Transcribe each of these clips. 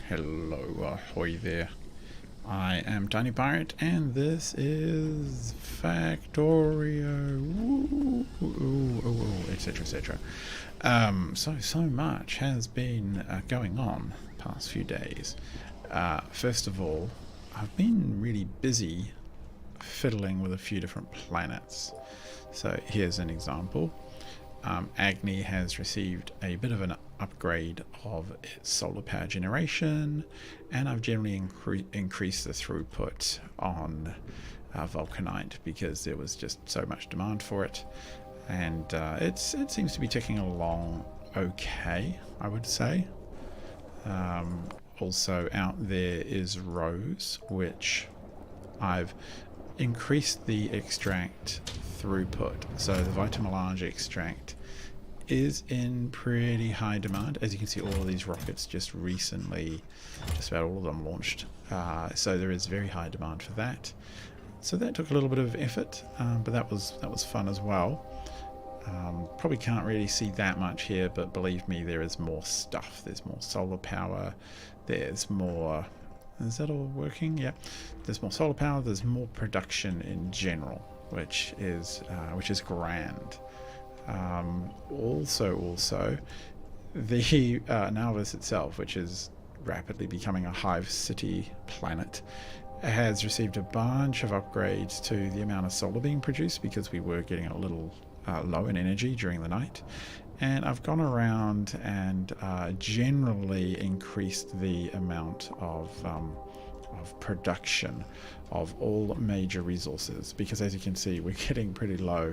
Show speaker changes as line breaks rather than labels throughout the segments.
Hello, ahoy there. I am Tiny Pirate, and this is Factorio, etc, etc. So much has been going on the past few days. First of all, I've been really busy fiddling with a few different planets. So here's an example. Agni has received a bit of an upgrade of its solar power generation, and I've generally increased the throughput on Vulcanite because there was just so much demand for it, and it seems to be ticking along okay, I would say. Also out there is Rose, which I've increased the extract throughput. So the Vitamelange extract is in pretty high demand. As you can see, all of these rockets just recently, just about all of them launched. So there is very high demand for that. So that took a little bit of effort, but that was fun as well. Probably can't really see that much here, but believe me, there is more stuff. There's more solar power. There's more. Is that all working? Yeah. There's more solar power. There's more production in general, which is grand. Also, the Nautilus itself, which is rapidly becoming a hive city planet, has received a bunch of upgrades to the amount of solar being produced because we were getting a little low in energy during the night. And I've gone around and generally increased the amount of production of all major resources, because as you can see, we're getting pretty low.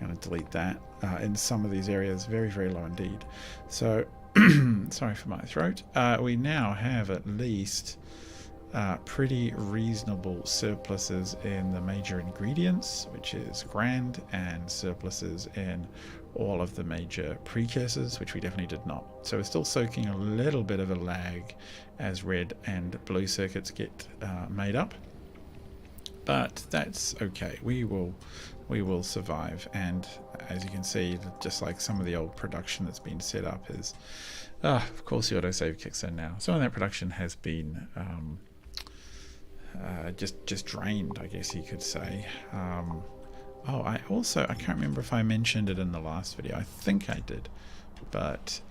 I'm going to delete that. In some of these areas, very, very low indeed. So, sorry for my throat. We now have at least pretty reasonable surpluses in the major ingredients, which is grand, and surpluses in all of the major precursors, which we definitely did not. So we're still soaking a little bit of a lag as red and blue circuits get made up, but that's okay. We will survive. And as you can see, just like some of the old production that's been set up is, of course, the autosave kicks in now. Some of that production has been just drained, I guess you could say. I can't remember if I mentioned it in the last video. I think I did, but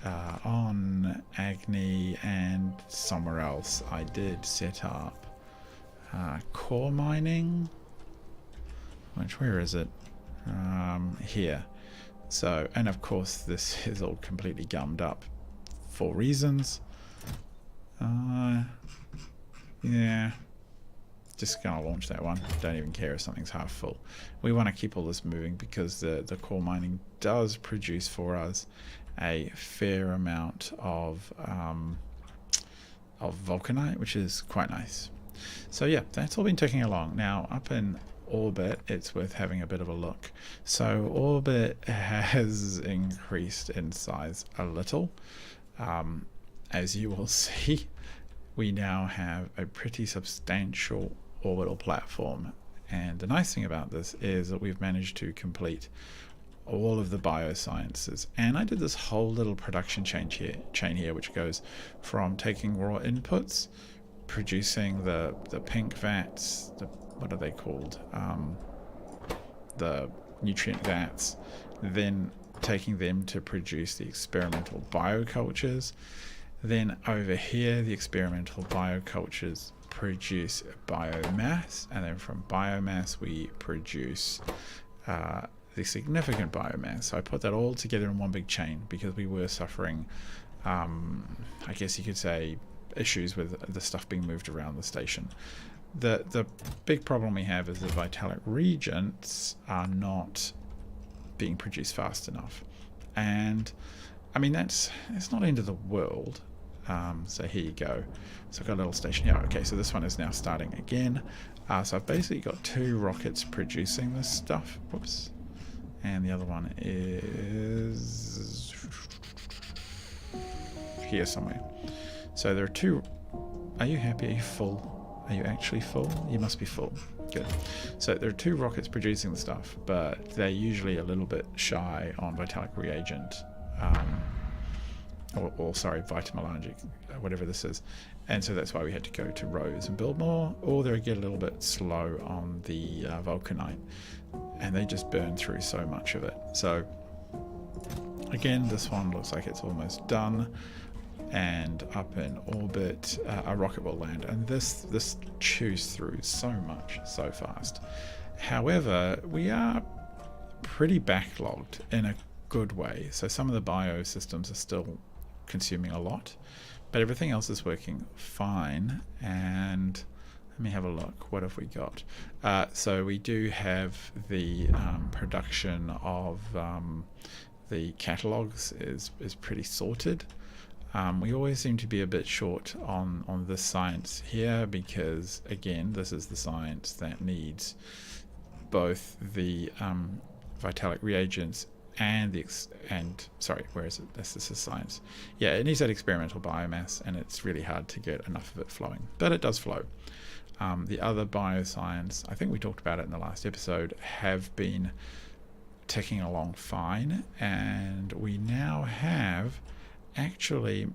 on Agni and somewhere else, I did set up core mining. Where is it? Here. So, and of course, this is all completely gummed up for reasons. Yeah. Just gonna launch that one. Don't even care if something's half full. We want to keep all this moving because the core mining does produce for us a fair amount of vulcanite, which is quite nice. So yeah, that's all been ticking along. Now up in orbit, it's worth having a bit of a look. So orbit has increased in size a little. As you will see, we now have a pretty substantial orbital platform, and the nice thing about this is that we've managed to complete all of the biosciences. And I did this whole little production chain here, which goes from taking raw inputs, producing the pink vats, what are they called, the nutrient vats, then taking them to produce the experimental biocultures. Then over here, the experimental biocultures produce biomass, and then from biomass we produce the significant biomass. So I put that all together in one big chain because we were suffering, I guess you could say, issues with the stuff being moved around the station. The big problem we have is the vitalic reagents are not being produced fast enough, and I mean it's not the end of the world. So here you go. So I've got a little station here. Okay, so this one is now starting again. So I've basically got 2 rockets producing this stuff. Whoops. And the other one is here somewhere. So there are 2. Are you happy? Are you full? Are you actually full? You must be full. Good. So there are 2 rockets producing the stuff, but they're usually a little bit shy on vitalic reagent or sorry, vitamillargic, whatever this is. And so that's why we had to go to Rose and build more, or they get a little bit slow on the vulcanite, and they just burn through so much of it. So again, this one looks like it's almost done, and up in orbit, a rocket will land, and this chews through so much so fast. However, we are pretty backlogged in a good way, so some of the biosystems are still consuming a lot, but everything else is working fine. And let me have a look. What have we got? So we do have the production of the catalogs is pretty sorted. We always seem to be a bit short on this science here, because again, this is the science that needs both the vitalic reagents and where is it? This is science. Yeah, it needs that experimental biomass, and it's really hard to get enough of it flowing, but it does flow. The other bioscience, I think we talked about it in the last episode, have been ticking along fine, and we now have actually.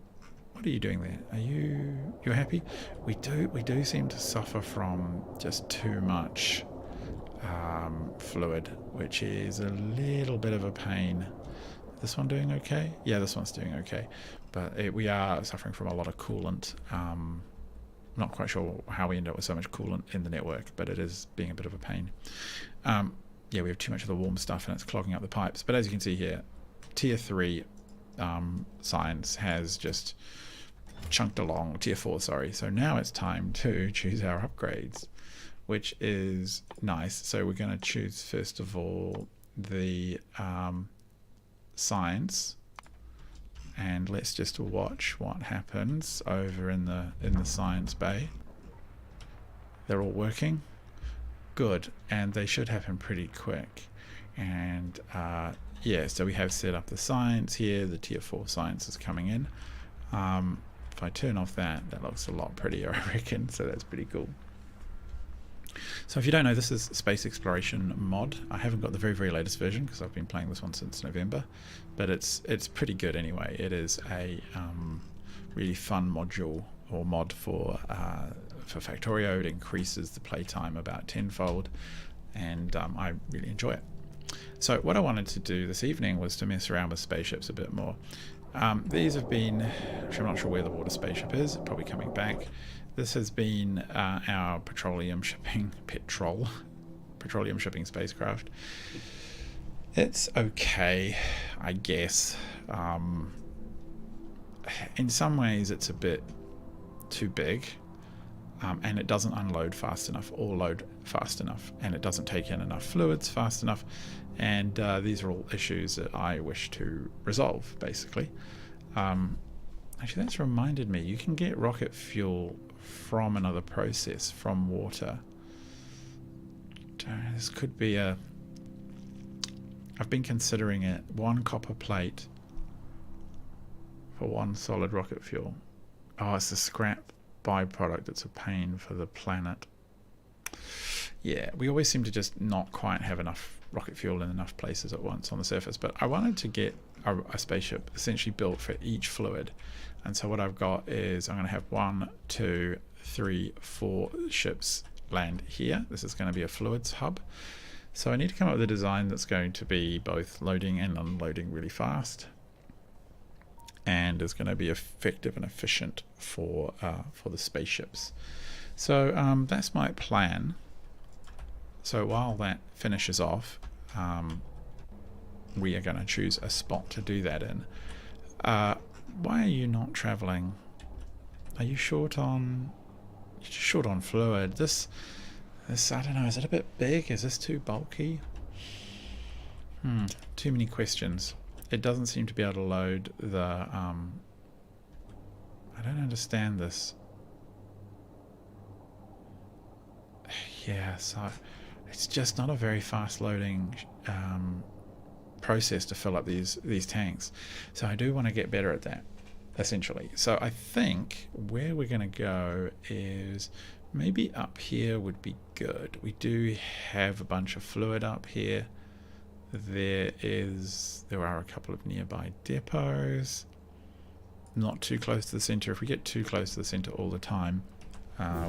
What are you doing there? Are you're happy? We do seem to suffer from just too much fluid, which is a little bit of a pain. This one doing okay? Yeah, this one's doing okay, but we are suffering from a lot of coolant. Not quite sure how we end up with so much coolant in the network, but it is being a bit of a pain. Yeah, we have too much of the warm stuff, and it's clogging up the pipes. But as you can see here, tier 3 science has just chunked along, tier 4, sorry. So now it's time to choose our upgrades, which is nice. So we're going to choose, first of all, the science, and let's just watch what happens over in the science bay. They're all working good, and they should happen pretty quick. And yeah, so we have set up the science here. The tier 4 science is coming in. If I turn off that looks a lot prettier, I reckon. So that's pretty cool. So if you don't know, this is Space Exploration mod. I haven't got the very latest version because I've been playing this one since November, but it's pretty good anyway. It is a really fun module or mod for Factorio. It increases the playtime about tenfold, and I really enjoy it. So what I wanted to do this evening was to mess around with spaceships a bit more. These have been, actually I'm not sure where the water spaceship is, probably coming back. This has been our petroleum shipping spacecraft. It's okay, I guess. In some ways it's a bit too big, and it doesn't unload fast enough or load fast enough, and it doesn't take in enough fluids fast enough, and these are all issues that I wish to resolve, basically. Actually, that's reminded me, you can get rocket fuel from another process, from water. This could be I've been considering it, 1 copper plate for 1 solid rocket fuel. Oh, it's a scrap byproduct. It's a pain for the planet. Yeah, we always seem to just not quite have enough rocket fuel in enough places at once on the surface, but I wanted to get a spaceship essentially built for each fluid. And so what I've got is I'm going to have 1, 2, 3, 4 ships land here. This is going to be a fluids hub. So I need to come up with a design that's going to be both loading and unloading really fast, and is going to be effective and efficient for the spaceships. So that's my plan. So while that finishes off, we are going to choose a spot to do that in. Why are you not traveling? Are you short on fluid? This I don't know, is it a bit big? Is this too bulky? Too many questions. It doesn't seem to be able to load the I don't understand this. Yeah, so it's just not a very fast loading process to fill up these tanks. So I do want to get better at that, essentially. So I think where we're going to go is maybe up here would be good. We do have a bunch of fluid up here. There are a couple of nearby depots. not too close to the center. If we get too close to the center all the time,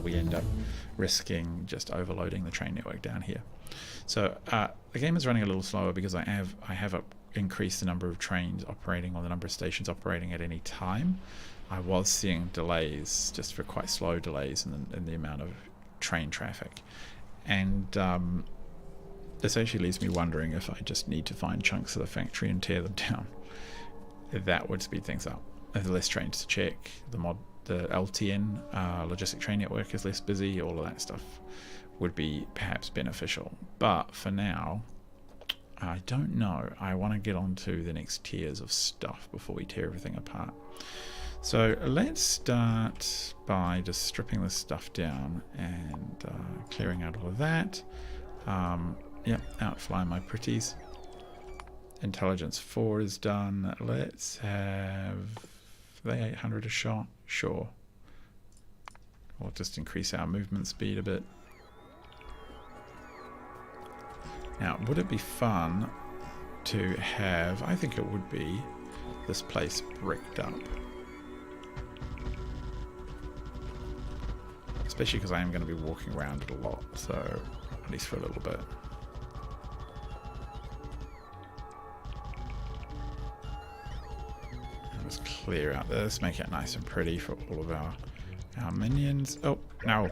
we end up risking just overloading the train network down here. So the game is running a little slower because I have increased the number of trains operating, or the number of stations operating at any time. I was seeing delays, just for quite slow delays in the amount of train traffic. And this actually leaves me wondering if I just need to find chunks of the factory and tear them down. That would speed things up. There's less trains to check, the LTN, logistic train network, is less busy, all of that stuff would be perhaps beneficial. But for now, I don't know. I want to get on to the next tiers of stuff before we tear everything apart. So let's start by just stripping this stuff down and clearing out all of that. Yep, outfly my pretties. Intelligence 4 is done. Let's have... Are they 800 a shot? Sure. We'll just increase our movement speed a bit. Now, would it be fun to have... I think it would be this place bricked up. Especially because I am going to be walking around it a lot, so at least for a little bit. Let's clear out this, make it nice and pretty for all of our minions. Oh, no.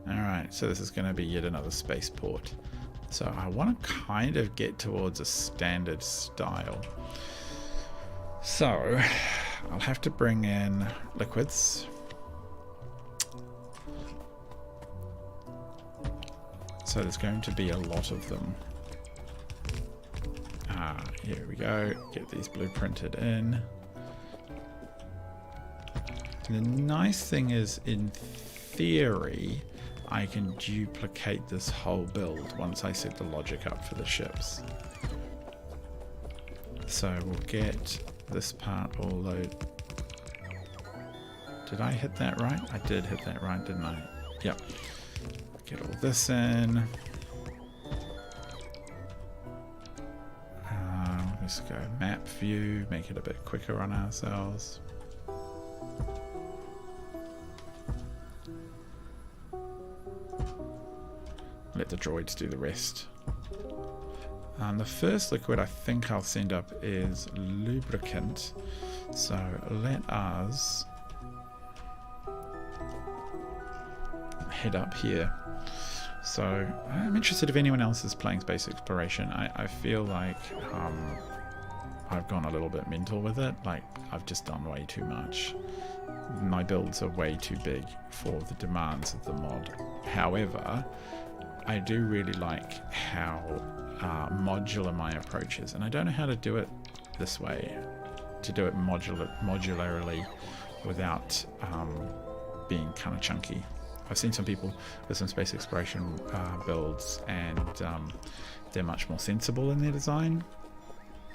Alright, so this is going to be yet another spaceport. So I want to kind of get towards a standard style. So I'll have to bring in liquids. So there's going to be a lot of them. Here we go. Get these blueprinted in. And the nice thing is, in theory, I can duplicate this whole build once I set the logic up for the ships. So we'll get this part all loaded. Did I hit that right? I did hit that right, didn't I? Yep. Get all this in. Let's go map view, make it a bit quicker on ourselves. Let the droids do the rest. The first liquid I think I'll send up is lubricant. So let us head up here. So I'm interested if anyone else is playing Space Exploration. I feel like I've gone a little bit mental with it. Like, I've just done way too much. My builds are way too big for the demands of the mod. However, I do really like how modular my approach is, and I don't know how to do it this way, to do it modularly without being kind of chunky. I've seen some people with some space exploration builds, and they're much more sensible in their design,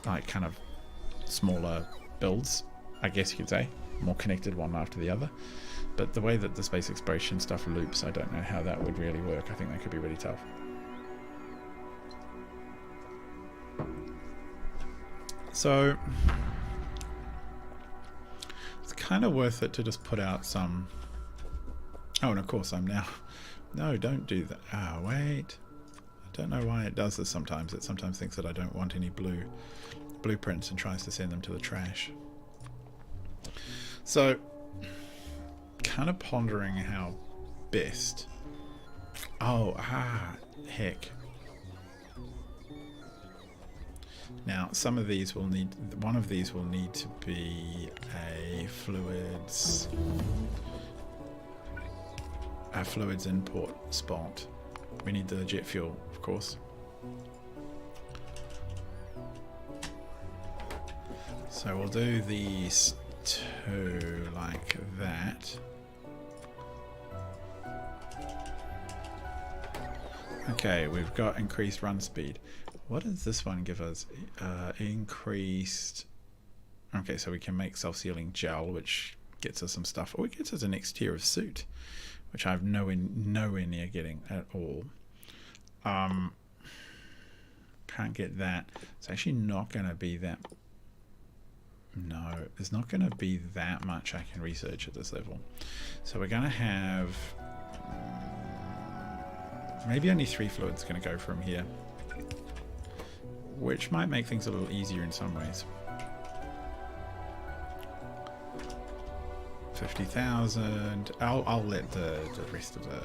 like kind of smaller builds, I guess you could say, more connected one after the other. But the way that the space exploration stuff loops, I don't know how that would really work. I think that could be really tough. So it's kind of worth it to just put out some... Oh, and of course I'm now... No, don't do that. Ah, wait. I don't know why it does this sometimes. It sometimes thinks that I don't want any blueprints and tries to send them to the trash. So, kind of pondering how best... Oh, heck. Now, some of these will need... One of these will need to be a fluids import spot. We need the jet fuel, of course. So we'll do these two like that. Okay, we've got increased run speed. What does this one give us? Increased... Okay, so we can make self-sealing gel, which gets us some stuff. Or it gets us the next tier of suit, which I've nowhere near getting at all. Can't get that. It's actually not going to be that. No, there's not going to be that much I can research at this level. So we're going to have maybe only 3 fluids going to go from here, which might make things a little easier in some ways. 50,000. I'll let the rest of the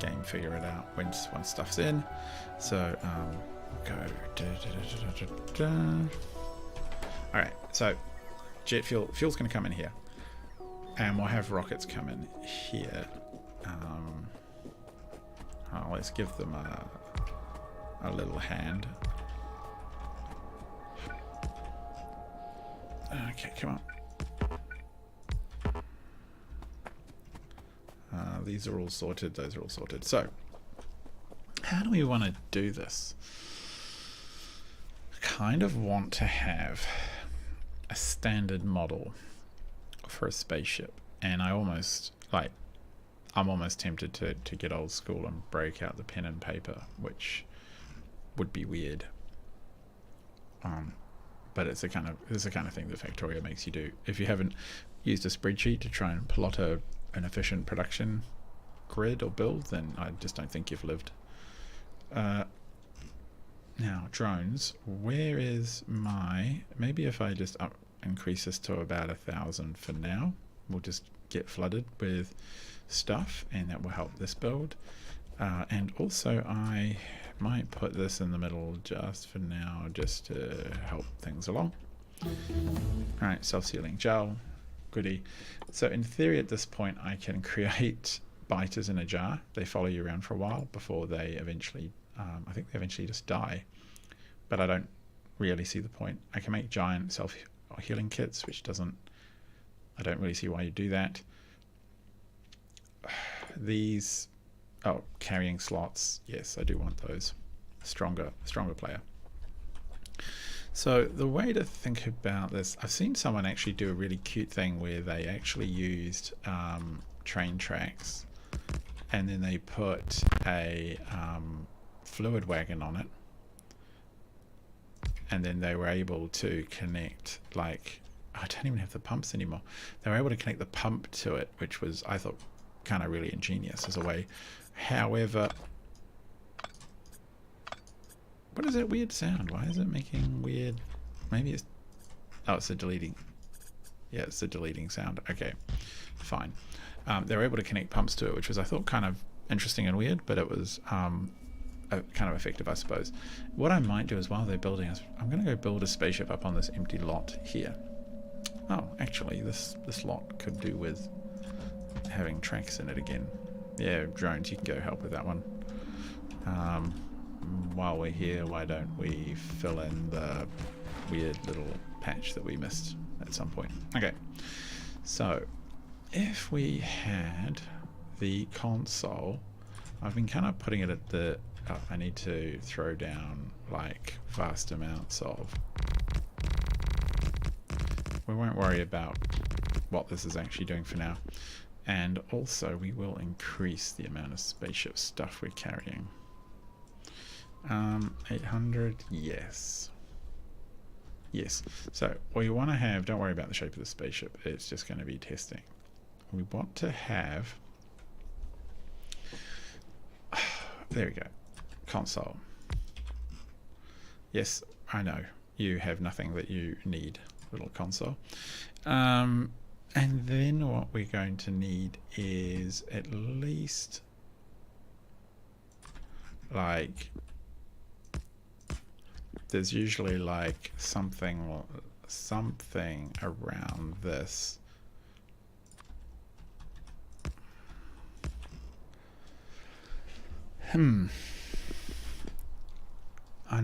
game figure it out once stuff's in. So go. All right. So jet fuel's going to come in here, and we'll have rockets come in here. Let's give them a little hand. Okay, come on. These are all sorted. Those are all sorted. So, how do we want to do this? I kind of want to have a standard model for a spaceship, and I'm almost tempted to get old school and break out the pen and paper, which would be weird. But it's the kind of thing that Factorio makes you do. If you haven't used a spreadsheet to try and plot an efficient production grid or build, then I just don't think you've lived. Now, drones. Where is my... Maybe if I just increase this to about 1,000 for now, we'll just get flooded with stuff, and that will help this build. And also I might put this in the middle just for now, just to help things along. Alright, self-sealing gel. Goody. So in theory at this point I can create biters in a jar. They follow you around for a while before they eventually, I think they eventually just die. But I don't really see the point. I can make giant self-healing kits, which I don't really see why you do that. These, carrying slots. Yes, I do want those. Stronger player. So the way to think about this, I've seen someone actually do a really cute thing where they actually used train tracks, and then they put a fluid wagon on it, and then they were able to connect, like, I don't even have the pumps anymore. They were able to connect the pump to it, which was, I thought, kind of really ingenious as a way. However, what is that weird sound? Why is it making weird? Maybe it's... Oh, it's the deleting. Yeah, it's the deleting sound. Okay, fine. They were able to connect pumps to it, which was, I thought, kind of interesting and weird, but it was kind of effective, I suppose. What I might do is, while they're building us, I'm going to go build a spaceship up on this empty lot here. Oh, actually, this lot could do with having tracks in it again. Yeah, drones, you can go help with that one. While we're here, why don't we fill in the weird little patch that we missed at some point. Okay, so if we had the console, I've been kind of putting it at the... Oh, I need to throw down like vast amounts of... We won't worry about what this is actually doing for now. And also we will increase the amount of spaceship stuff we're carrying. 800, yes. Yes. So we want to have, don't worry about the shape of the spaceship, it's just going to be testing. We want to have, there we go, console. Yes, I know, you have nothing that you need, little console. And then what we're going to need is at least like, there's usually like something around this. And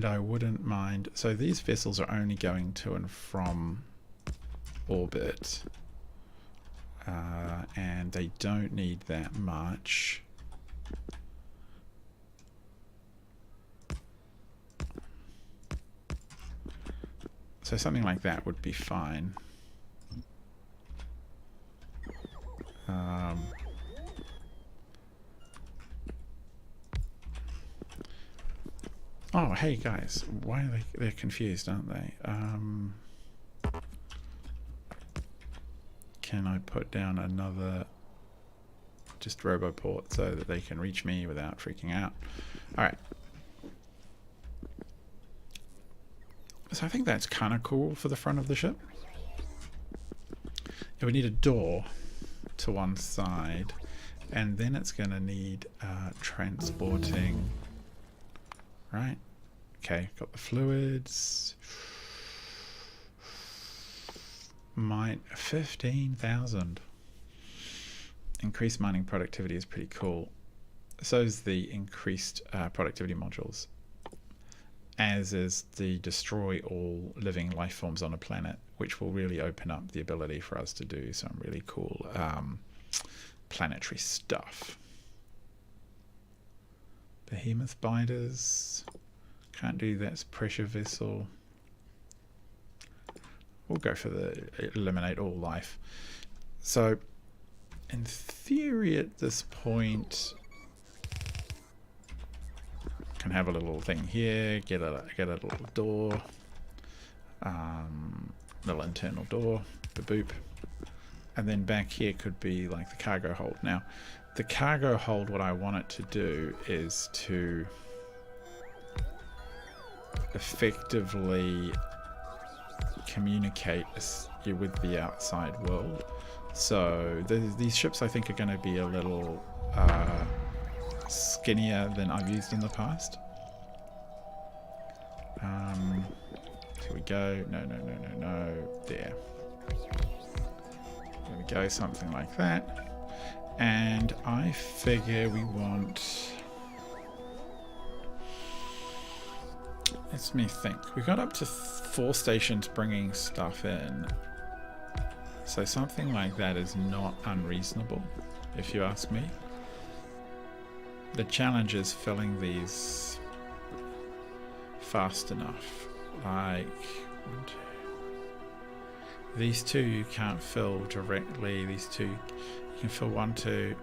I wouldn't mind, so these vessels are only going to and from orbit, and they don't need that much. So something like that would be fine. Oh, hey guys, why are they're confused, aren't they? Can I put down another just roboport so that they can reach me without freaking out? Alright. So I think that's kind of cool for the front of the ship. Yeah, we need a door to one side, and then it's going to need transporting. Right. Okay, got the fluids. 15,000. Increased mining productivity is pretty cool. So is the increased productivity modules, as is the destroy all living life forms on a planet, which will really open up the ability for us to do some really cool planetary stuff. Behemoth biters. Can't do that. Pressure vessel. We'll go for the eliminate all life. So in theory at this point, can have a little thing here, get a little door, little internal door, boop, and then back here could be like the cargo hold. Now the cargo hold, what I want it to do is to effectively communicate with the outside world. So these ships I think are going to be a little skinnier than I've used in the past. Here we go. No. There. There we go. Something like that. And I figure we want... Let me think. We got up to 4 stations bringing stuff in. So something like that is not unreasonable, if you ask me. The challenge is filling these fast enough. Like, 1, 2. These two you can't fill directly. These two you can fill 1, 2,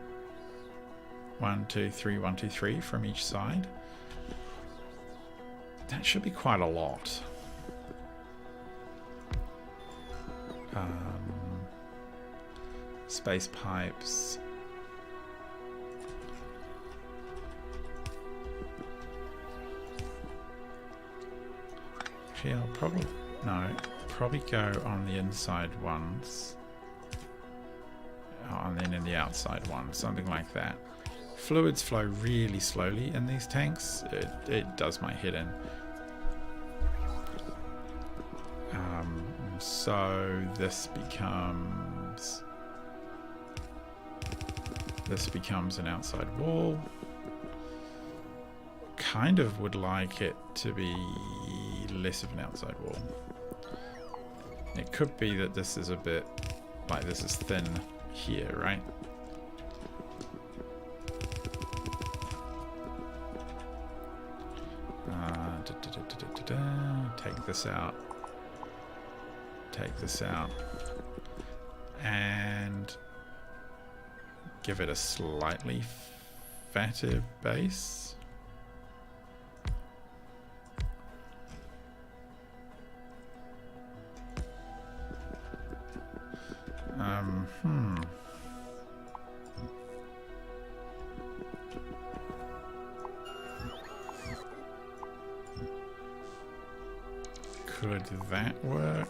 1, 2, 3, 1, 2, 3 from each side. That should be quite a lot. Space pipes. Actually, I'll probably go on the inside ones. And then in the outside ones, something like that. Fluids flow really slowly in these tanks. It does my head in. So this becomes an outside wall. Kind of would like it to be less of an outside wall. It could be that this is a bit like this is thin here, right? Take this out. Take this out. And give it a slightly fatter base. Could that work?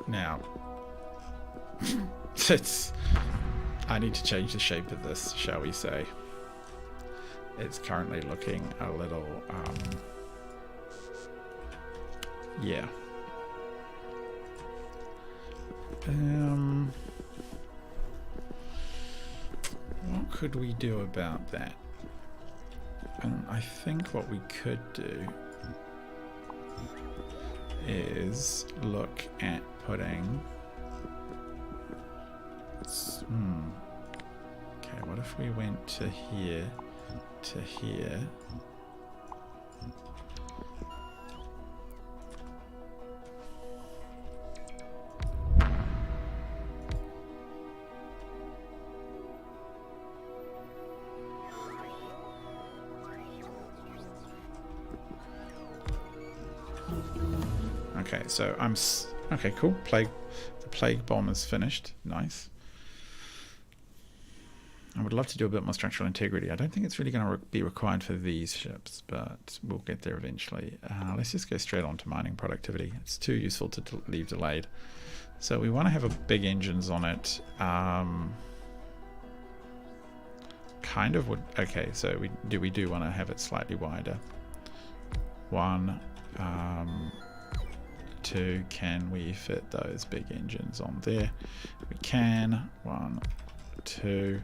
Now, I need to change the shape of this, shall we say. It's currently looking a little, yeah. What could we do about that? And I think what we could do is look at putting... Okay, what if we went to here, to here, so okay, cool. The plague bomb is finished. Nice. I would love to do a bit more structural integrity. I don't think it's really going to be required for these ships, but we'll get there eventually. Let's just go straight on to mining productivity. It's too useful to leave delayed. So we want to have a big engines on it. Kind of would. Okay, so we do want to have it slightly wider. 1, 2. Can we fit those big engines on there? We can. 1, 2.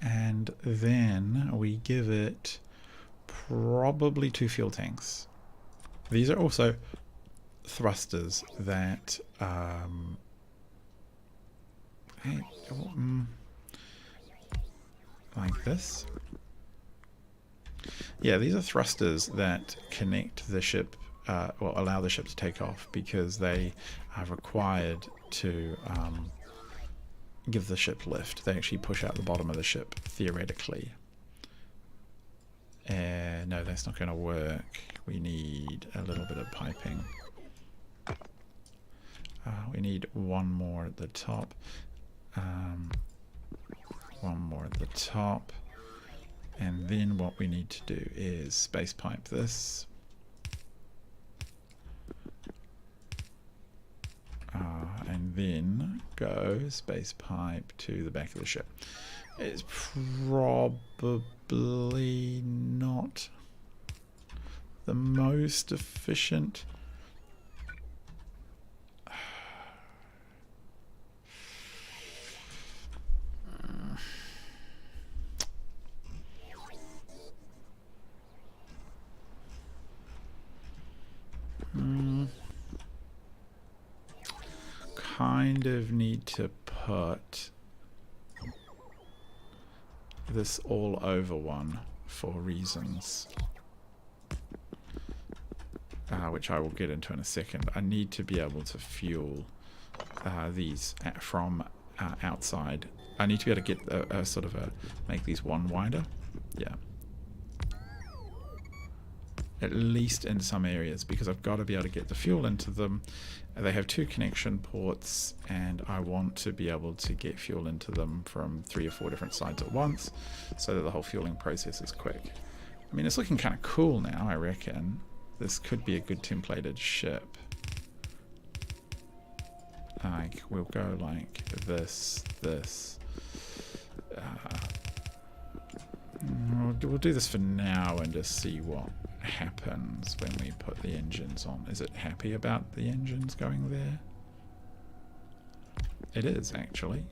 And then we give it probably 2 fuel tanks. These are also thrusters that like this. Yeah, these are thrusters that connect the ship, well, allow the ship to take off, because they are required to give the ship lift. They actually push out the bottom of the ship, theoretically. No, that's not going to work. We need a little bit of piping. We need 1 more at the top. 1 more at the top. And then what we need to do is space pipe this. And then go space pipe to the back of the ship. It's probably not the most efficient. Kind of need to put this all over one for reasons, which I will get into in a second. I need to be able to fuel these from outside. I need to be able to get a sort of make these 1 wider. Yeah. At least in some areas, because I've got to be able to get the fuel into them. They have 2 connection ports, and I want to be able to get fuel into them from 3 or 4 different sides at once, so that the whole fueling process is quick. I mean, it's looking kind of cool now, I reckon. This could be a good templated ship. Like, we'll go like this. We'll do this for now and just see what happens when we put the engines on. Is it happy about the engines going there? It is, actually.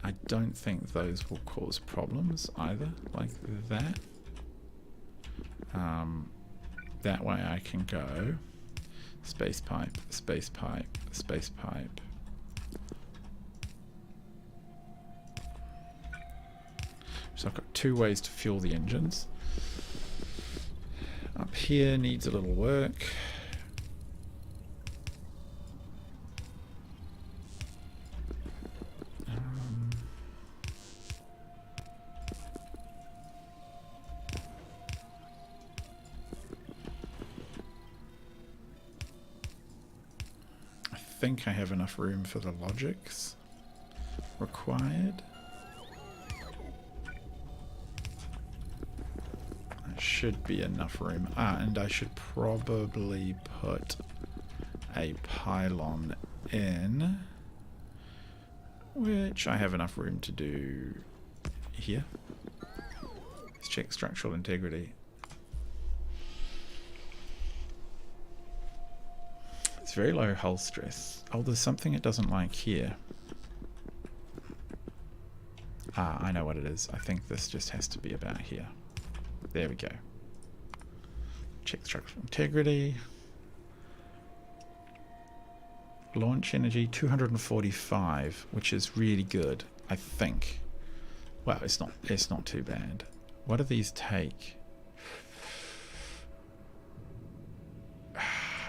I don't think those will cause problems either, like that. That way I can go space pipe, space pipe, space pipe. So I've got 2 ways to fuel the engines. Up here needs a little work. I think I have enough room for the logics required. Should be enough room. And I should probably put a pylon in, which I have enough room to do here. Let's check structural integrity. It's very low hull stress. Oh, there's something it doesn't like here. I know what it is. I think this just has to be about here. There we go. Check structural integrity. Launch energy 245, which is really good, I think. Well, it's not too bad. What do these take?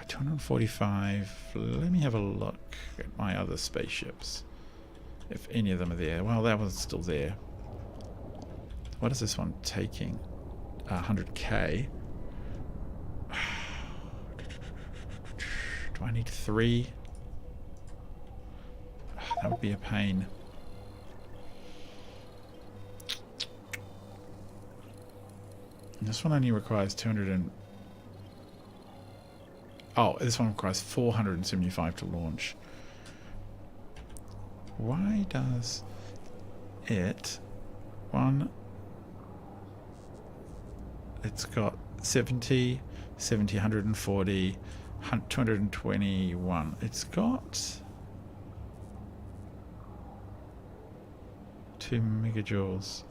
245. Let me have a look at my other spaceships. If any of them are there. Well, that one's still there. What is this one taking? 100k. Do I need 3? That would be a pain. This one only requires 200 and... Oh, this one requires 475 to launch. Why does it... It's got 70, 140, 221. It's got 2 gigajoules.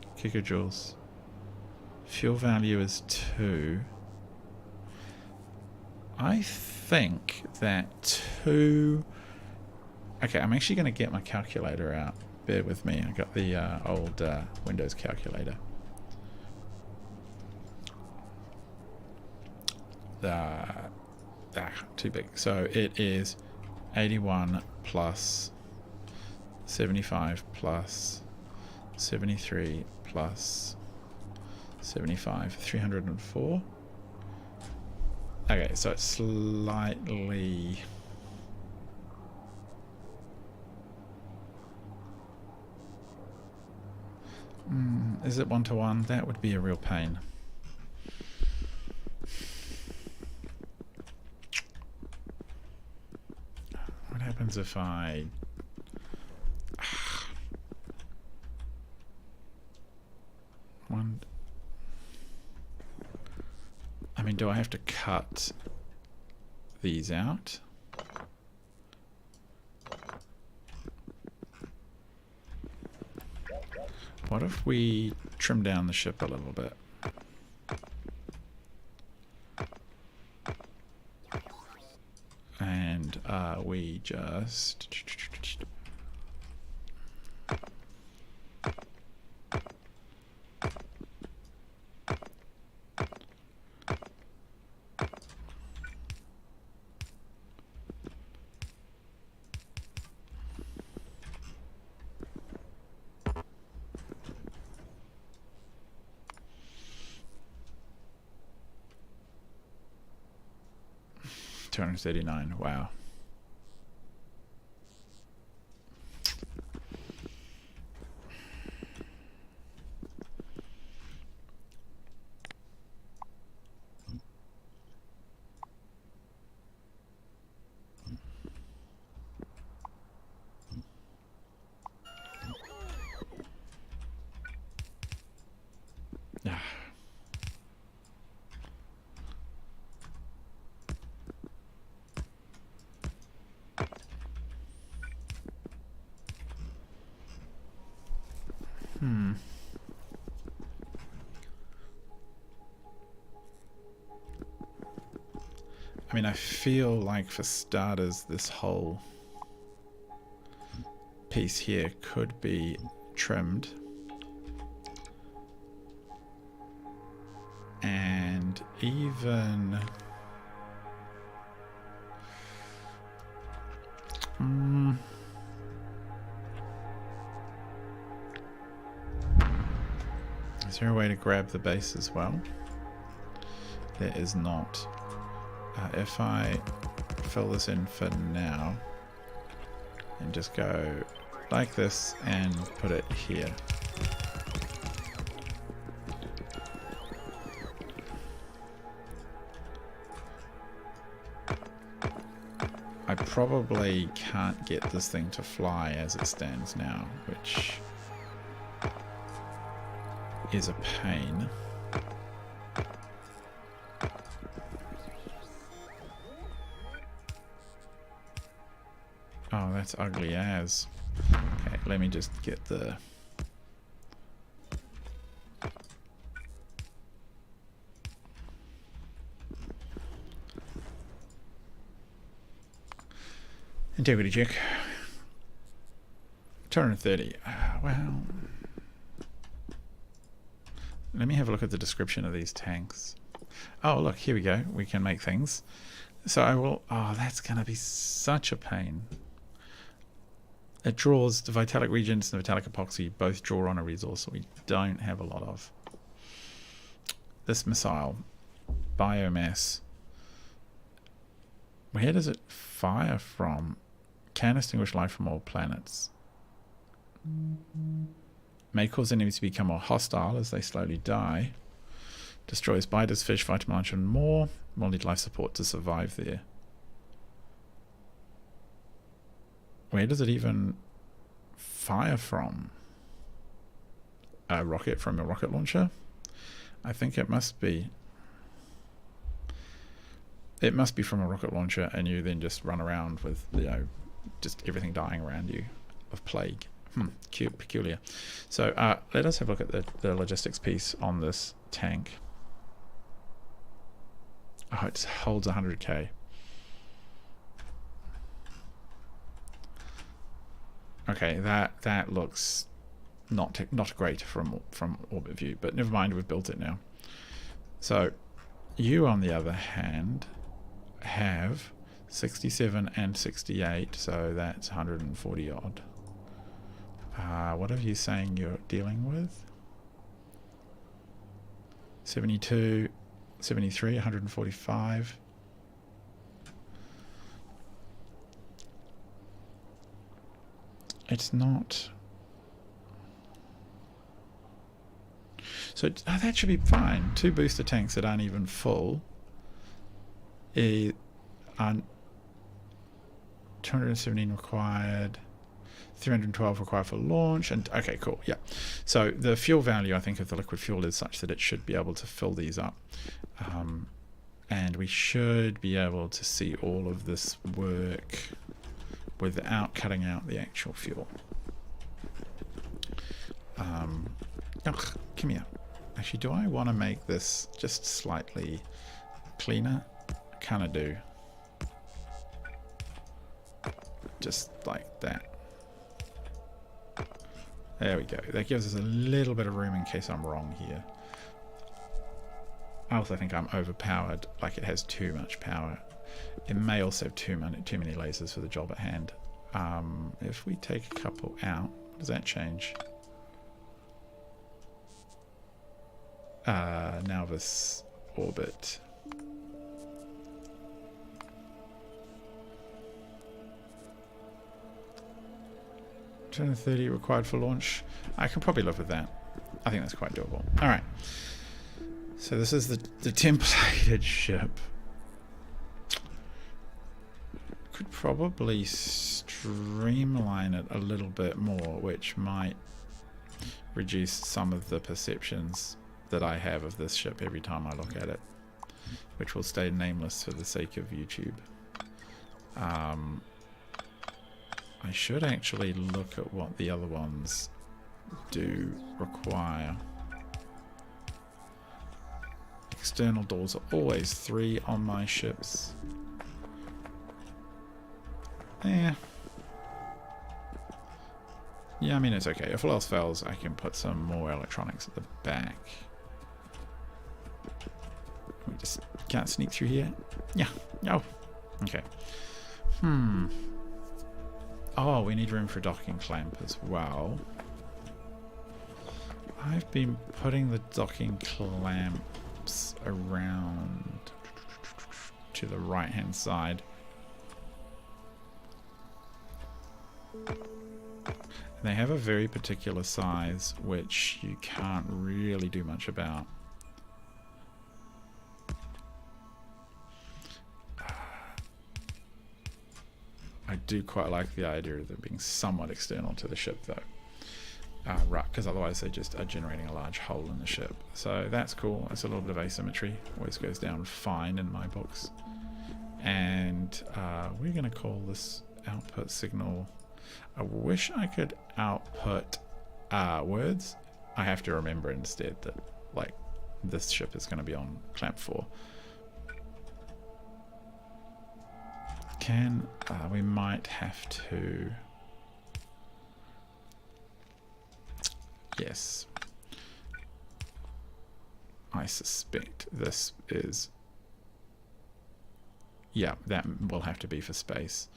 Fuel value is 2. I think that 2... Okay, I'm actually going to get my calculator out. Bear with me. I got the old Windows calculator. Too big. So it is 81 plus 75 plus 73 plus 75, 304. Okay, so it's slightly... is it 1-to-1? That would be a real pain. What happens if I... I mean, do I have to cut these out? What if we trim down the ship a little bit? And we just... $239. Wow. I mean, I feel like for starters, this whole piece here could be trimmed. And even... is there a way to grab the base as well? There is not. If I fill this in for now and just go like this and put it here. I probably can't get this thing to fly as it stands now, which is a pain. Oh, that's ugly as. Okay, let me just get the... integrity check. 230. Well... let me have a look at the description of these tanks. Oh, look, here we go. We can make things. So I will... oh, that's going to be such a pain. It draws the Vitalic Regents and the Vitalic Epoxy both draw on a resource that we don't have a lot of. This missile, biomass. Where does it fire from? Can extinguish life from all planets. May cause enemies to become more hostile as they slowly die. Destroys spiders, fish, vitamin and more. Will need life support to survive there. Where does it even fire from? A rocket from a rocket launcher? I think it must be. It must be from a rocket launcher, and you then just run around with, you know, just everything dying around you of plague. Cute, peculiar. So let us have a look at the logistics piece on this tank. Oh, it holds 100k. Okay, that looks not great from orbit view, but never mind, we've built it now. So you, on the other hand, have 67 and 68, so that's 140 odd. What are you saying you're dealing with? 72, 73, 145. It's not. So that should be fine. 2 booster tanks that aren't even full. Aren't 217 required. 312 required for launch, and okay, cool, yeah. So the fuel value, I think, of the liquid fuel is such that it should be able to fill these up, and we should be able to see all of this work without cutting out the actual fuel. Come here. Actually, do I want to make this just slightly cleaner? I kind of do. Just like that. There we go. That gives us a little bit of room in case I'm wrong here. I also think I'm overpowered, like it has too much power. It may also have too many lasers for the job at hand. If we take a couple out, does that change? Now this orbit. 230 required for launch. I can probably live with that. I think that's quite doable. Alright. So this is the templated ship. Could probably streamline it a little bit more, which might reduce some of the perceptions that I have of this ship every time I look at it, which will stay nameless for the sake of YouTube. I should actually look at what the other ones do require. External doors are always 3 on my ships. Yeah, I mean, it's okay. If all else fails, I can put some more electronics at the back. We just can't sneak through here. Yeah. Oh, okay. Oh, we need room for docking clamp as well. I've been putting the docking clamps around to the right hand side. They have a very particular size which you can't really do much about. I do quite like the idea of them being somewhat external to the ship though. Right, because otherwise they just are generating a large hole in the ship. So that's cool. It's a little bit of asymmetry. Always goes down fine in my books. And we're going to call this output signal. I wish I could output words. I have to remember instead that like this ship is going to be on clamp 4. We might have to, yes, I suspect this is, yeah, that will have to be for space.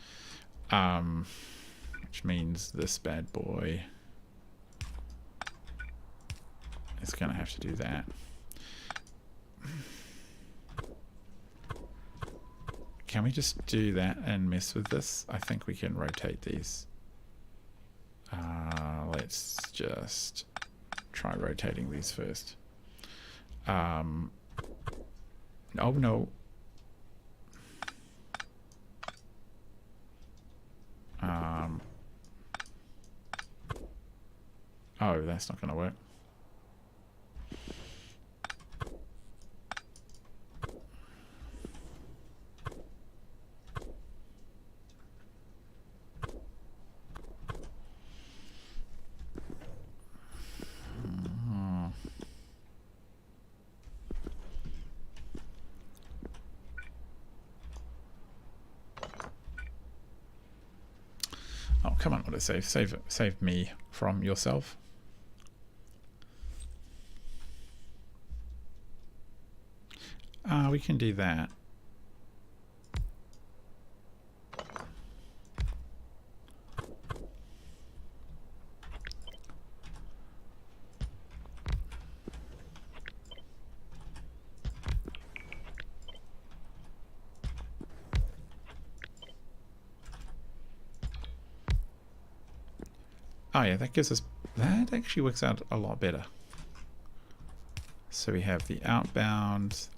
which means this bad boy is going to have to do that. Can we just do that and mess with this? I think we can rotate these. Let's just try rotating these first. Oh no. Oh, that's not going to work. Oh, come on, autosave. Save me from yourself. We can do that. Oh yeah, that gives us, that actually works out a lot better. So we have the outbounds,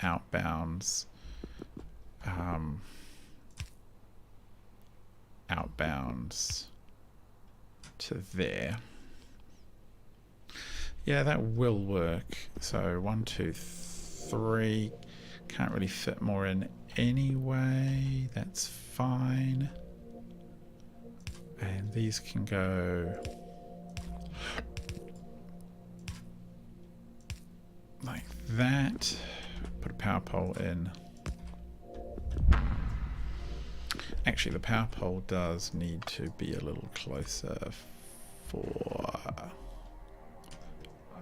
outbounds to there. Yeah, that will work. So 1, 2, 3. Can't really fit more in anyway. That's fine. And these can go like that. Put a power pole in. Actually, the power pole does need to be a little closer for...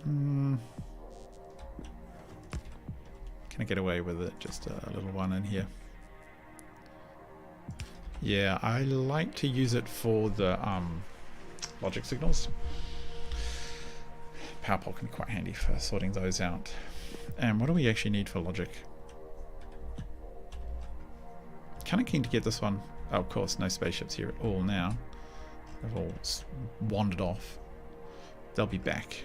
can I get away with it? Just a little one in here. Yeah, I like to use it for the logic signals. Power pole can be quite handy for sorting those out. And what do we actually need for logic? Kind of keen to get this one. Oh, of course, no spaceships here at all now. They've all wandered off. They'll be back.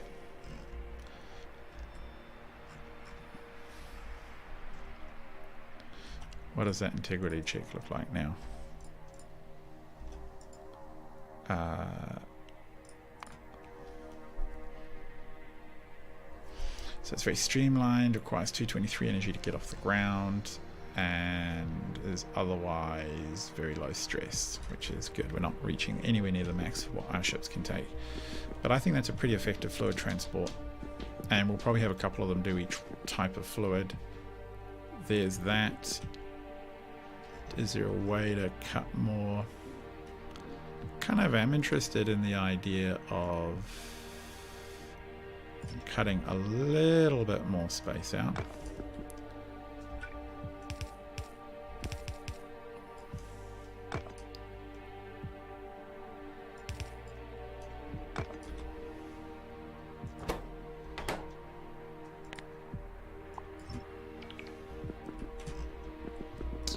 What does that integrity check look like now? So it's very streamlined, requires 223 energy to get off the ground, and is otherwise very low stress, which is good. We're not reaching anywhere near the max of what our ships can take. But I think that's a pretty effective fluid transport, and we'll probably have a couple of them do each type of fluid. There's that. Is there a way to cut more? Kind of am interested in the idea of cutting a little bit more space out.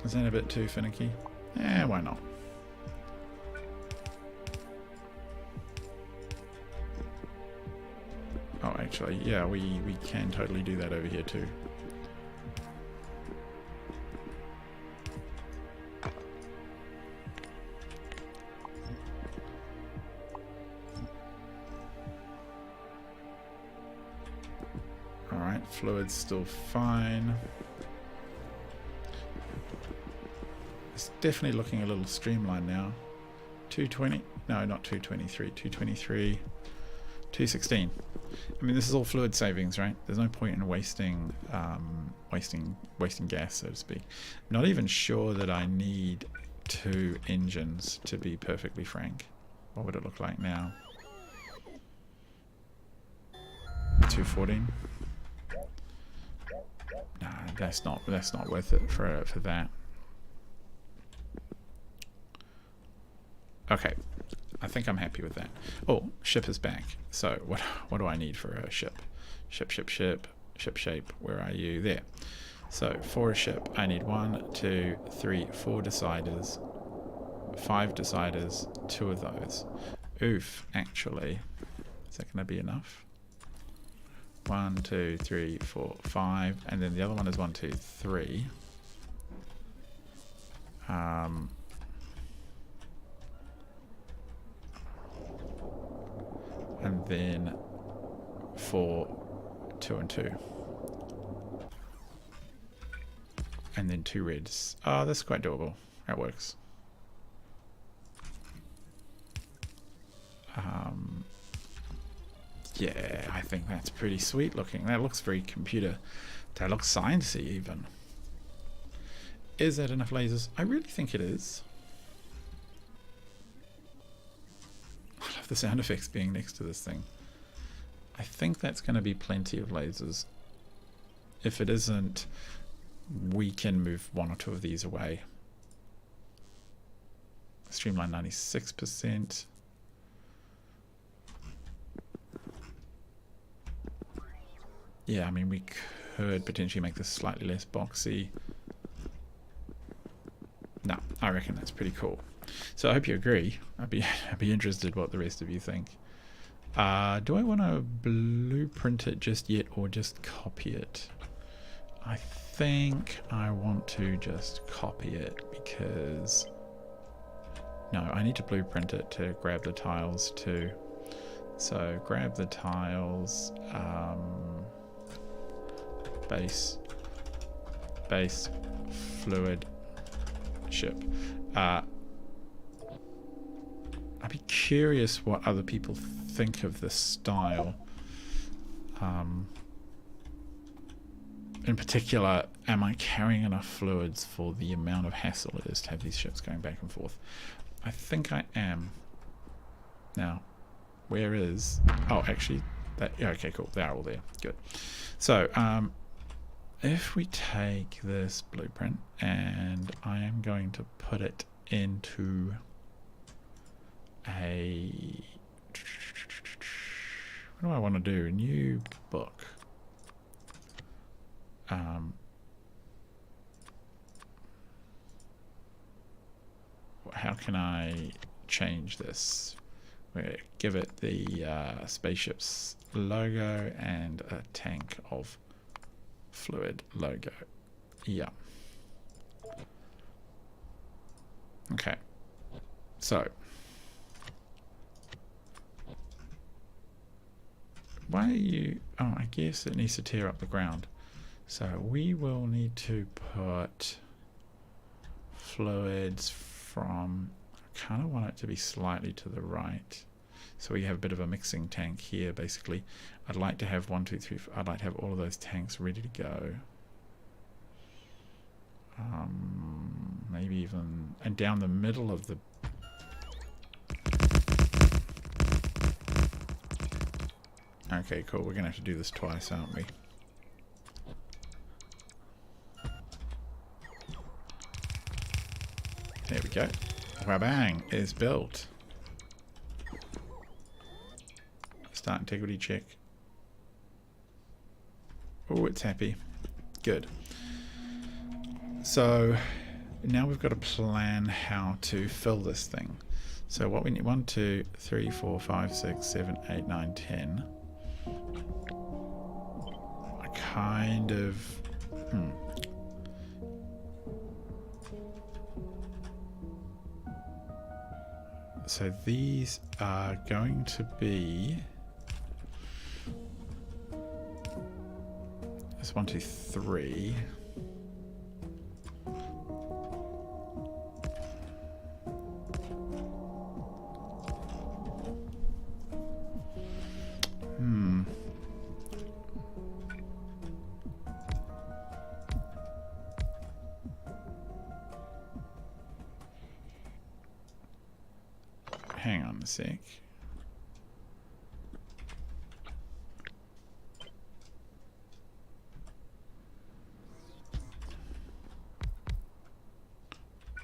Is that a bit too finicky? Eh, why not? Oh, actually, yeah, we can totally do that over here too. Alright, fluid's still fine. It's definitely looking a little streamlined now. 220, no, not 223, 223, 216. I mean, this is all fluid savings, right? There's no point in wasting gas, so to speak. I'm not even sure that I need 2 engines, to be perfectly frank. What would it look like now? 214. Nah, that's not worth it for that. Okay, I think I'm happy with that. Oh, ship is back. So what do I need for a ship? Ship shape. Where are you? There. So for a ship, I need 1, 2, 3, 4 deciders, 5 deciders, 2 of those. Oof, actually, is that going to be enough? 1, 2, 3, 4, 5, and then the other one is 1, 2, 3. And then 4, 2 and 2. And then 2 reds. Oh, that's quite doable. That works. Yeah, I think that's pretty sweet looking. That looks very computer. That looks sciencey even. Is that enough lasers? I really think it is. I love the sound effects being next to this thing. I think that's going to be plenty of lasers. If it isn't, we can move 1 or 2 of these away. Streamline 96%. Yeah, I mean, we could potentially make this slightly less boxy. No, I reckon that's pretty cool. So I hope you agree. I'd be interested what the rest of you think. Do I want to blueprint it just yet or just copy it? I think I want to just copy it because... No, I need to blueprint it to grab the tiles too. So grab the tiles, base, fluid, ship. I'd be curious what other people think of this style. In particular, am I carrying enough fluids for the amount of hassle it is to have these ships going back and forth? I think I am. Now, where is... Oh, actually, that... Yeah, okay, cool. They are all there. Good. So, if we take this blueprint and I am going to put it into a... What do I want to do? A new book. How can I change this? We give it the Spaceships logo and a tank of fluid logo. Yeah. Okay. So why are you... Oh, I guess it needs to tear up the ground. So we will need to put fluids from... I kind of want it to be slightly to the right. So we have a bit of a mixing tank here, basically. I'd like to have 1, 2, 3, 4, I'd like to have all of those tanks ready to go. Maybe even... And down the middle of the... Okay, cool. We're going to have to do this twice, aren't we? There we go. Wabang is built. Start integrity check. Oh, it's happy. Good. So now we've got to plan how to fill this thing. So what we need, 1, 2, 3, 4, 5, 6, 7, 8, 9, 10. I kind of... So these are going to be... That's 1, 2, 3. Hang on a sec.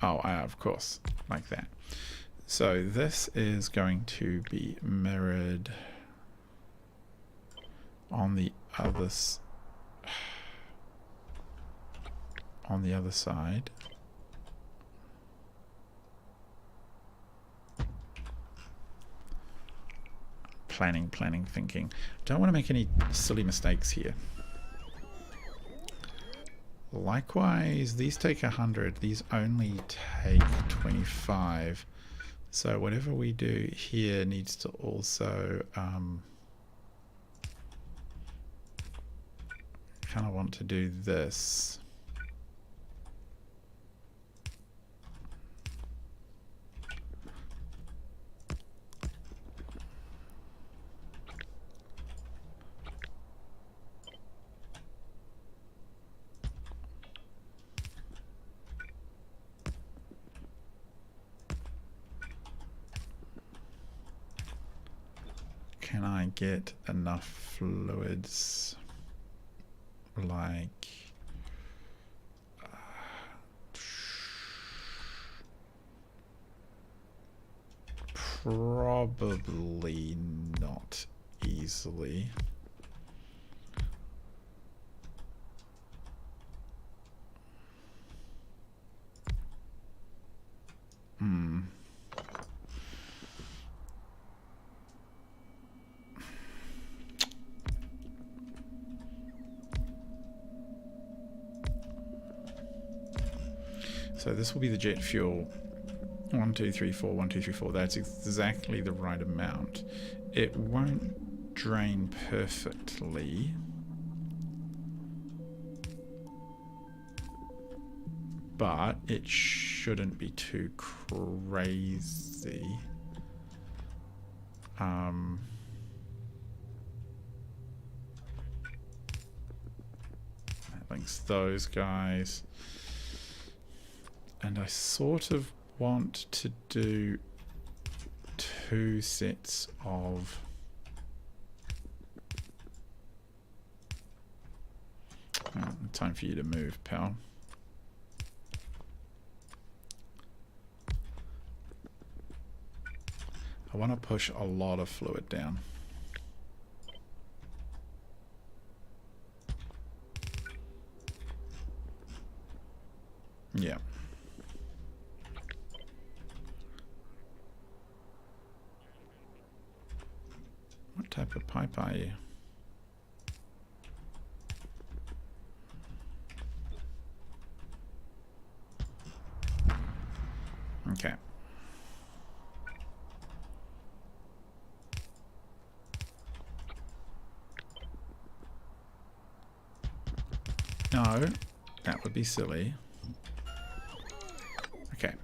Oh, of course, like that. So this is going to be mirrored on the other side. Planning, thinking. Don't want to make any silly mistakes here. Likewise, these take 100. These only take 25. So whatever we do here needs to also kind of want to do this. Can I get enough fluids like probably not easily. So this will be the jet fuel. 1, 2, 3, 4, 1, 2, 3, 4. That's exactly the right amount. It won't drain perfectly. But it shouldn't be too crazy. That links those guys. And I sort of want to do 2 sets of time for you to move, pal. I want to push a lot of fluid down. Yeah. What type of pipe are you? Okay. No, that would be silly. Okay.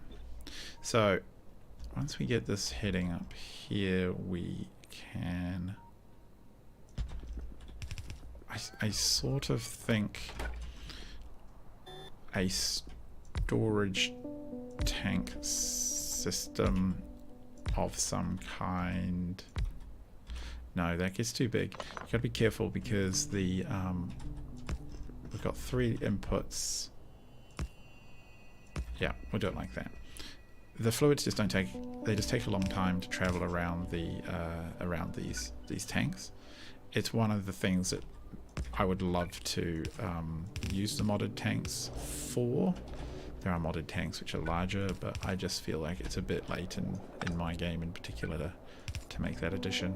So, once we get this heading up here, we can... I sort of think a storage tank system of some kind. No, that gets too big. You gotta be careful because the we've got 3 inputs. Yeah, we'll do it like that. The fluids just don't take, they just take a long time to travel around the around these tanks. It's one of the things that I would love to use the modded tanks for. There are modded tanks which are larger, but I just feel like it's a bit late in my game in particular to make that addition.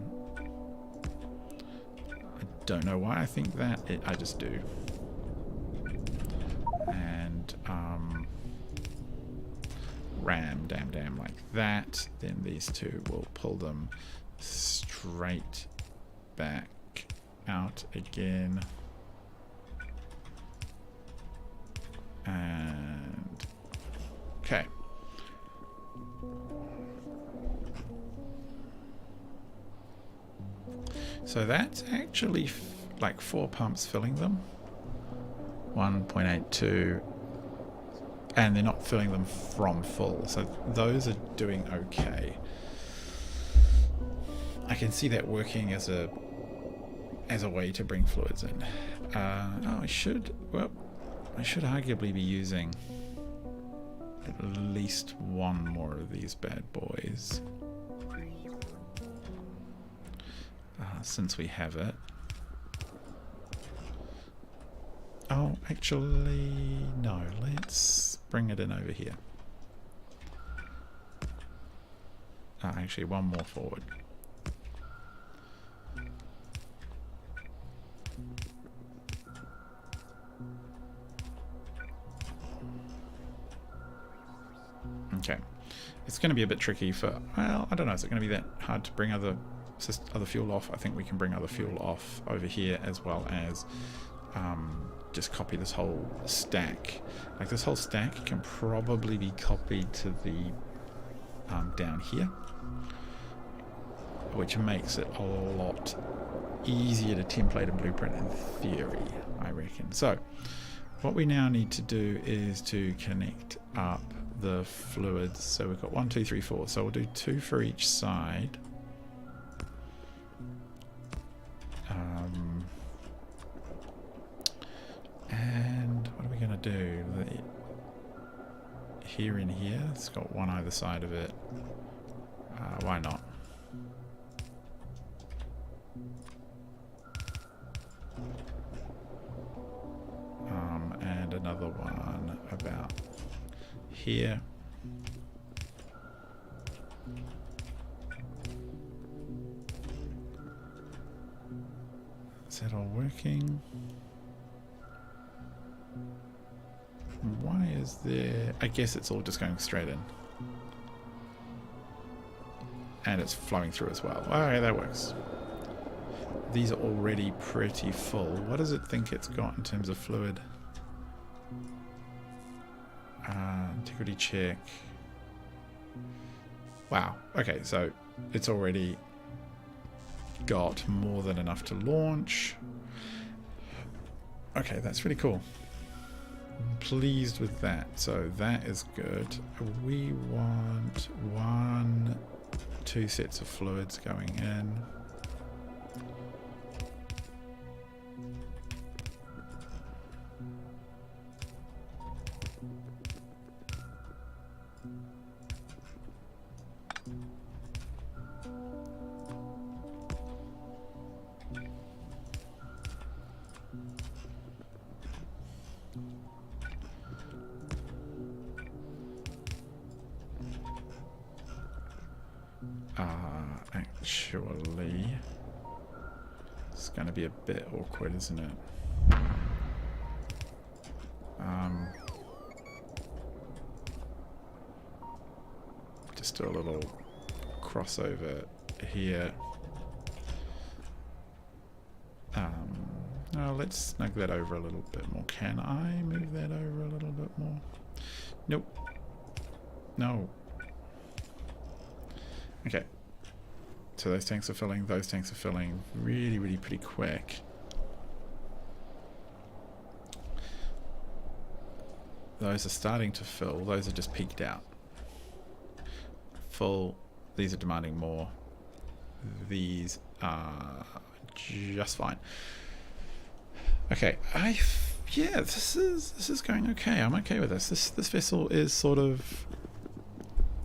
I don't know why I think that, I just do. And ram, damn, like that. Then these 2 will pull them straight back out again. And okay. So that's actually like 4 pumps filling them. 1.82, and they're not filling them from full, so those are doing okay. I can see that working as a way to bring fluids in. I should arguably be using at least one more of these bad boys. Since we have it. Oh, actually, no. Let's bring it in over here. Actually, one more forward. Okay. It's going to be a bit tricky for... Well, I don't know. Is it going to be that hard to bring other fuel off? I think we can bring other fuel off over here, as well as just copy this whole stack. Like, this whole stack can probably be copied to the down here, which makes it a lot easier to template a blueprint in theory, I reckon. So what we now need to do is to connect up the fluids. So we've got 1, 2, 3, 4. So we'll do 2 for each side. And what are we going to do? Here in here, it's got one either side of it. Why not? And another one about here. Is that all working? Why is there... I guess it's all just going straight in. And it's flowing through as well. Alright, that works. These are already pretty full. What does it think it's got in terms of fluid? Integrity check. Wow. Okay, so it's already got more than enough to launch. Okay, that's really cool. I'm pleased with that. So that is good. We want 1, 2 sets of fluids going in. Actually, it's going to be a bit awkward, isn't it? Just do a little crossover here. No, let's snug that over a little bit more. Can I move that over a little bit more? Nope. No. Okay. So those tanks are filling, those tanks are filling really, really pretty quick. Those are starting to fill, those are just peaked out. Full, these are demanding more. These are just fine. Okay, yeah, this is going okay. I'm okay with this. This vessel is sort of...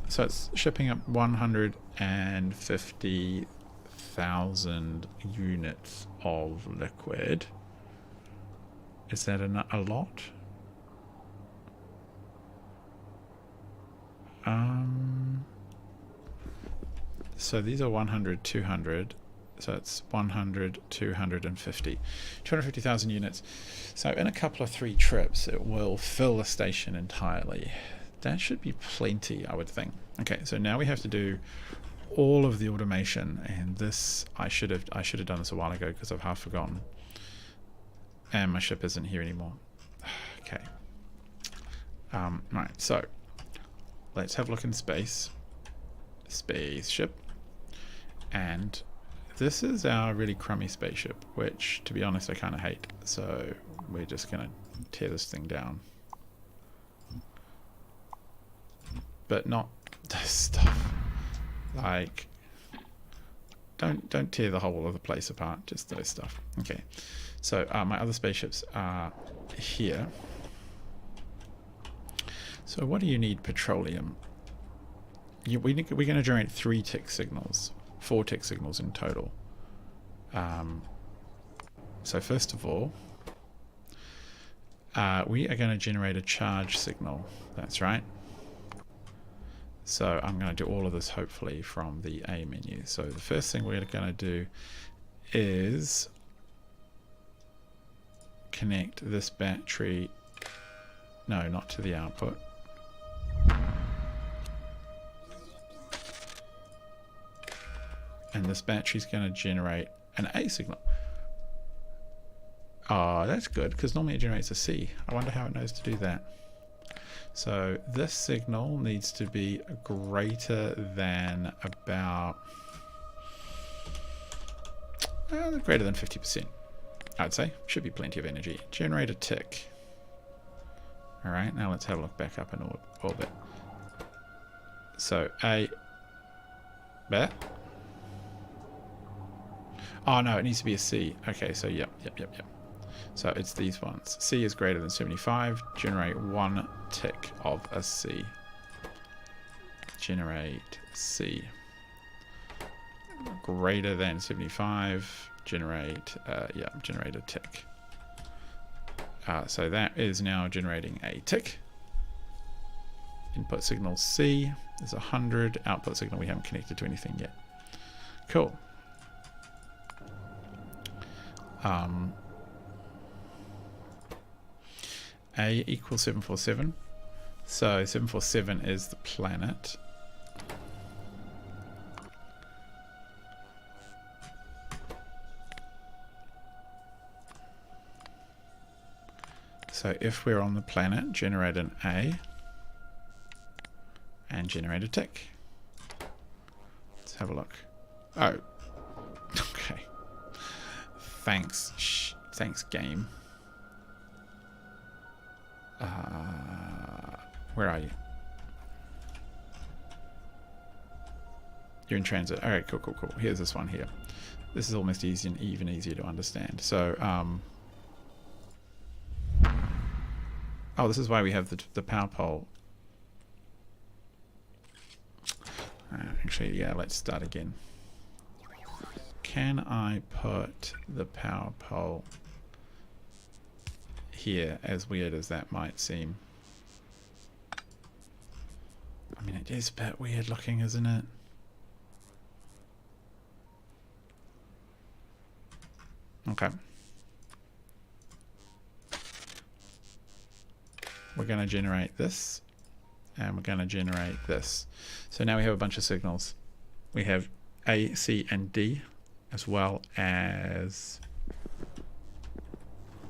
So it's shipping up 150,000 units of liquid. Is that a lot? So these are 100, 200. So it's 100, 250. 250,000 units. So in a couple of 3 trips, it will fill the station entirely. That should be plenty, I would think. Okay, so now we have to do all of the automation, and this I should have done this a while ago because I've half forgotten. And my ship isn't here anymore. Okay. Right, so let's have a look in space. Spaceship. And this is our really crummy spaceship, which, to be honest, I kind of hate. So we're just going to tear this thing down. But not this stuff. Like, don't tear the whole of the place apart, just those stuff. Okay, so my other spaceships are here. So what do you need petroleum? We're going to generate 3 tick signals, 4 tick signals in total. So first of all, we are going to generate a charge signal. That's right. So I'm going to do all of this hopefully from the A menu. So the first thing we're going to do is connect this battery, no, not to the output. And this battery is going to generate an A signal. Oh, that's good, because normally it generates a C. I wonder how it knows to do that. So this signal needs to be greater than about greater than 50%. I'd say should be plenty of energy. Generate a tick. All right, now let's have a look back up in orbit. So A, bet. Oh no, it needs to be a C. Okay, so yep. So it's these ones. C is greater than 75. Generate 1 tick of a C. Generate C. Greater than 75. Generate a tick. So that is now generating a tick. Input signal C is 100. Output signal we haven't connected to anything yet. Cool. A equals 747. So 747 is the planet. So if we're on the planet, generate an A and generate a tick. Let's have a look. Oh, okay. Thanks game. Where are you? You're in transit. All right, cool. Here's this one here. This is almost easy and even easier to understand. So, oh, this is why we have the power pole. Actually, yeah, let's start again. Can I put the power pole here, as weird as that might seem? I mean, it is a bit weird looking, isn't it? Okay. We're going to generate this, and we're going to generate this. So now we have a bunch of signals. We have A, C, and D, as well as...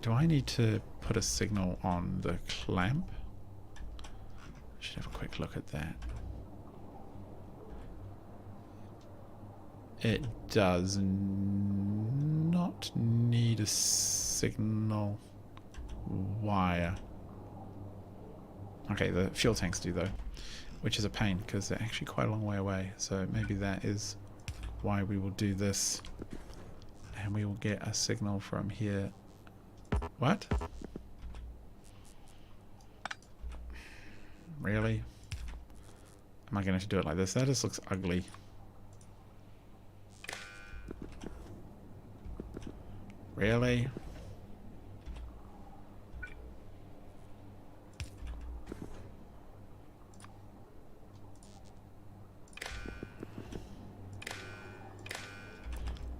Do I need to put a signal on the clamp? I should have a quick look at that. It does not need a signal wire. Okay, the fuel tanks do though, which is a pain because they're actually quite a long way away. So maybe that is why we will do this, and we will get a signal from here. What? Really? Am I going to have to do it like this? That just looks ugly. Really?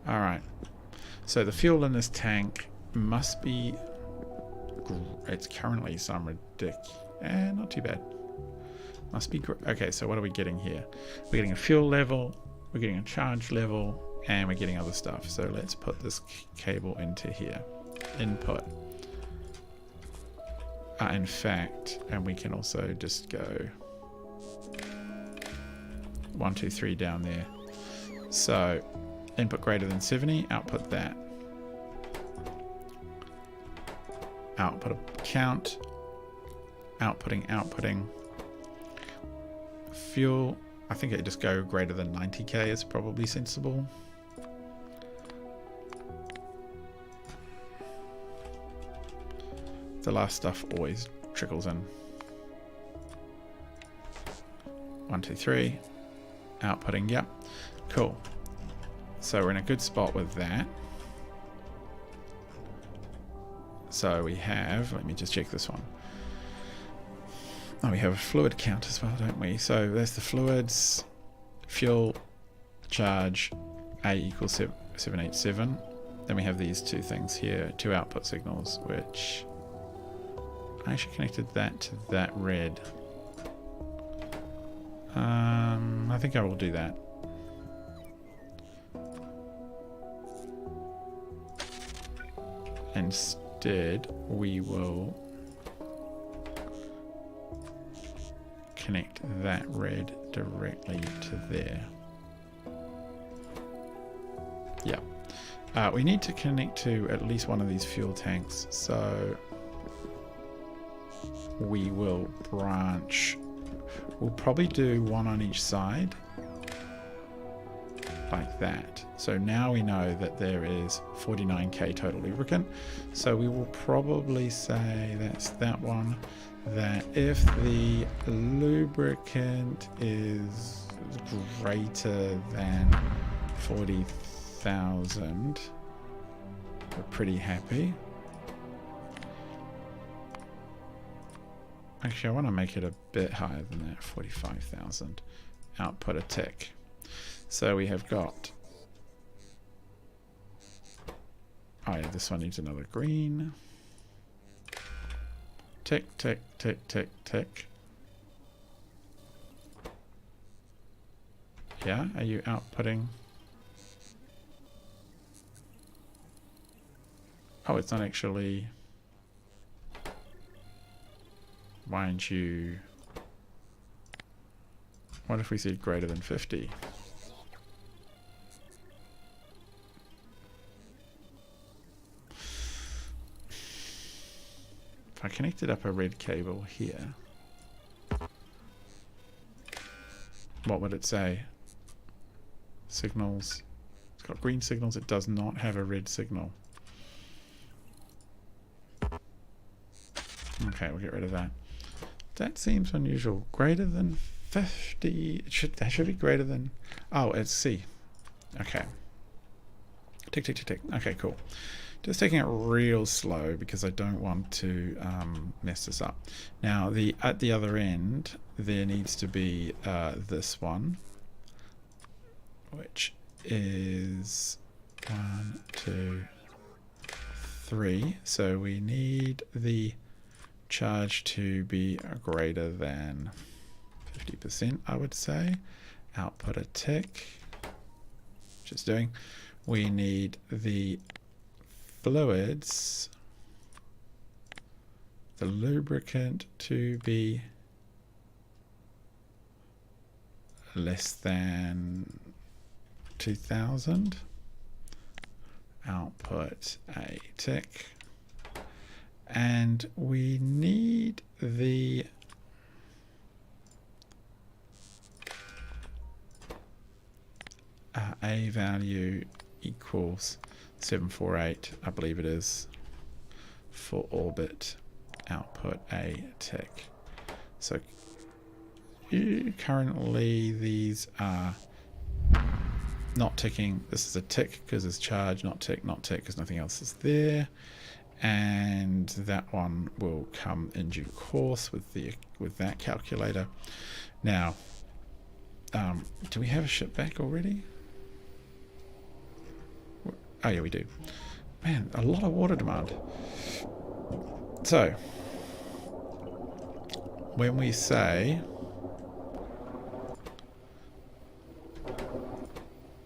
Alright. So the fuel in this tank must be... It's currently some ridiculous... not too bad. Must be... Okay, so what are we getting here? We're getting a fuel level, we're getting a charge level, and we're getting other stuff. So let's put this cable into here. Input. In fact, and we can also just go 1, 2, 3 down there. So input greater than 70, output that. Output a count. Outputting. Fuel. I think it just go greater than 90k is probably sensible. The last stuff always trickles in. 1, 2, 3. Outputting, yep. Cool. So we're in a good spot with that. So we have, let me just check this one. Oh, we have a fluid count as well, don't we? So there's the fluids, fuel, charge, A equals 787. Then we have these two things here, two output signals, which I actually connected that to that red. I think I will do that. Instead, we will connect that red directly to there. Yeah. We need to connect to at least one of these fuel tanks, so we will branch. We'll probably do one on each side, like that. So now we know that there is 49k total lubricant. So we will probably say that's that one, that if the lubricant is greater than 40,000, we're pretty happy. Actually, I want to make it a bit higher than that, 45,000. Output a tick. So we have got, oh yeah, this one needs another green. Tick, tick, tick, tick, tick. Yeah, are you outputting? Oh, it's not actually. Why aren't you? What if we said greater than 50? If I connected up a red cable here, what would it say? Signals. It's got green signals. It does not have a red signal. Okay, we'll get rid of that. That seems unusual. Greater than 50. That should be greater than. Oh, it's C. Okay. Tick, tick, tick, tick. Okay, cool. Just taking it real slow because I don't want to mess this up. Now, at the other end, there needs to be this one, which is 1, 2, 3. So we need the charge to be greater than 50%, I would say. Output a tick. Just doing. We need the fluids, the lubricant to be less than 2,000. Output a tick. And we need the A value equals 748, I believe it is, for orbit. Output a tick. So currently these are not ticking. This is a tick because it's charge, not tick because nothing else is there. And that one will come in due course with that calculator. Now, do we have a ship back already? Oh yeah, we do. Man, a lot of water demand. So, when we say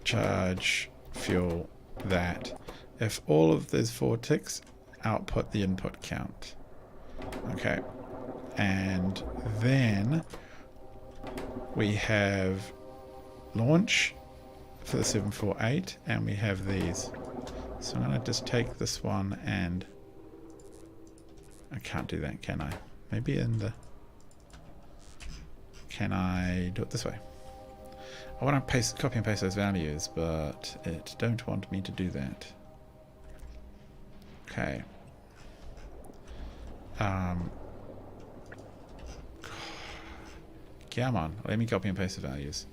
charge, fuel, that, if all of those 4 ticks, output the input count. Okay, and then we have launch for the 748, and we have these. So I'm going to just take this one, and I can't do that, can I? Maybe in the... Can I do it this way? I want to copy and paste those values, but it don't want me to do that. Okay. Come on, let me copy and paste the values.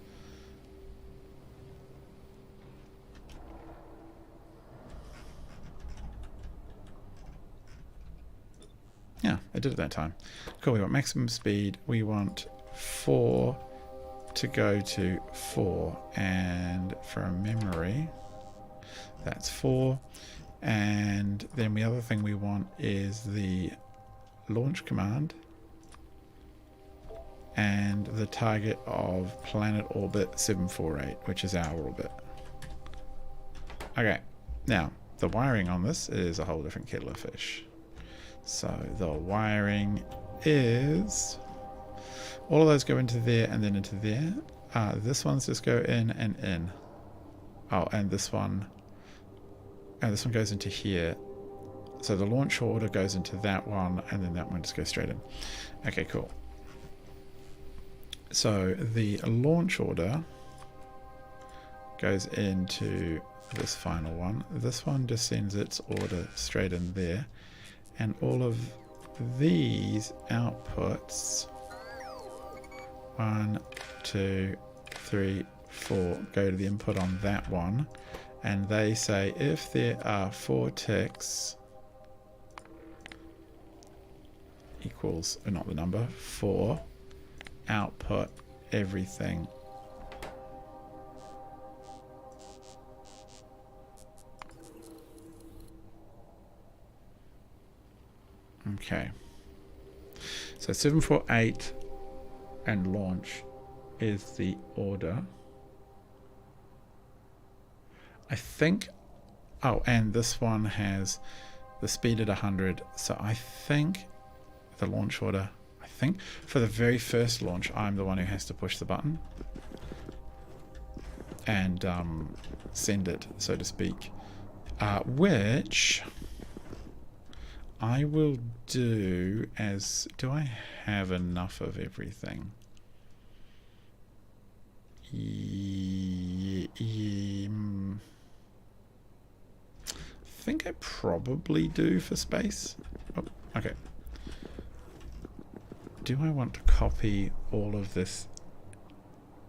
Yeah, I did it that time. Cool, we want maximum speed. We want 4 to go to 4. And from memory, that's 4. And then the other thing we want is the launch command and the target of planet orbit 748, which is our orbit. Okay, now the wiring on this is a whole different kettle of fish. So the wiring is, all of those go into there and then into there. This one's just go in and in. Oh, and this one goes into here. So the launch order goes into that one, and then that one just goes straight in. Okay, cool. So the launch order goes into this final one. This one just sends its order straight in there. And all of these outputs, 1, 2, 3, 4, go to the input on that one. And they say if there are 4 ticks equals, or not the number, 4, output everything. Okay. So 748 and launch is the order. I think, oh, and this one has the speed at 100. So I think the launch order, I think for the very first launch, I'm the one who has to push the button and send it, so to speak, which I will do as, do I have enough of everything? I think I probably do for space. Oh, okay. Do I want to copy all of this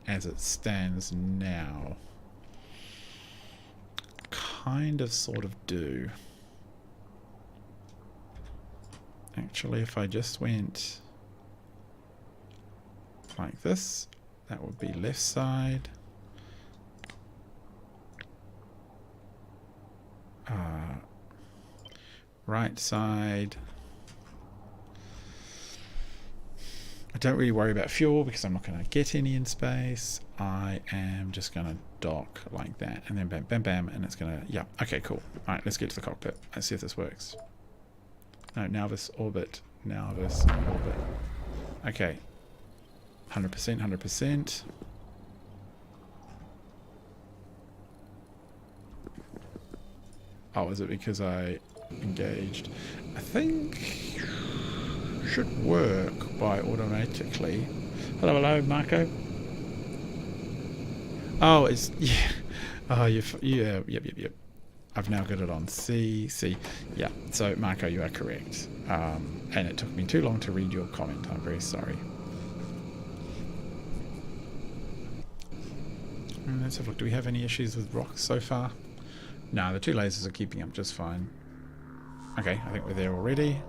as it stands now? Kind of, sort of do. Actually, if I just went like this, that would be left side. Right side. I don't really worry about fuel because I'm not going to get any in space. I am just going to dock like that, and then bam, bam, bam, and it's going to, yeah, okay, cool. All right, let's get to the cockpit. Let's see if this works. No, now this orbit, now this orbit. Okay, 100%, 100%. Oh, is it because I engaged? I think should work by automatically. Hello, hello, Marco. Oh, it's, yeah. Oh, yeah, yep. I've now got it on C. Yeah, so Marco, you are correct. And it took me too long to read your comment. I'm very sorry. And let's have a look. Do we have any issues with rocks so far? No, the 2 lasers are keeping up just fine. Okay, I think we're there already.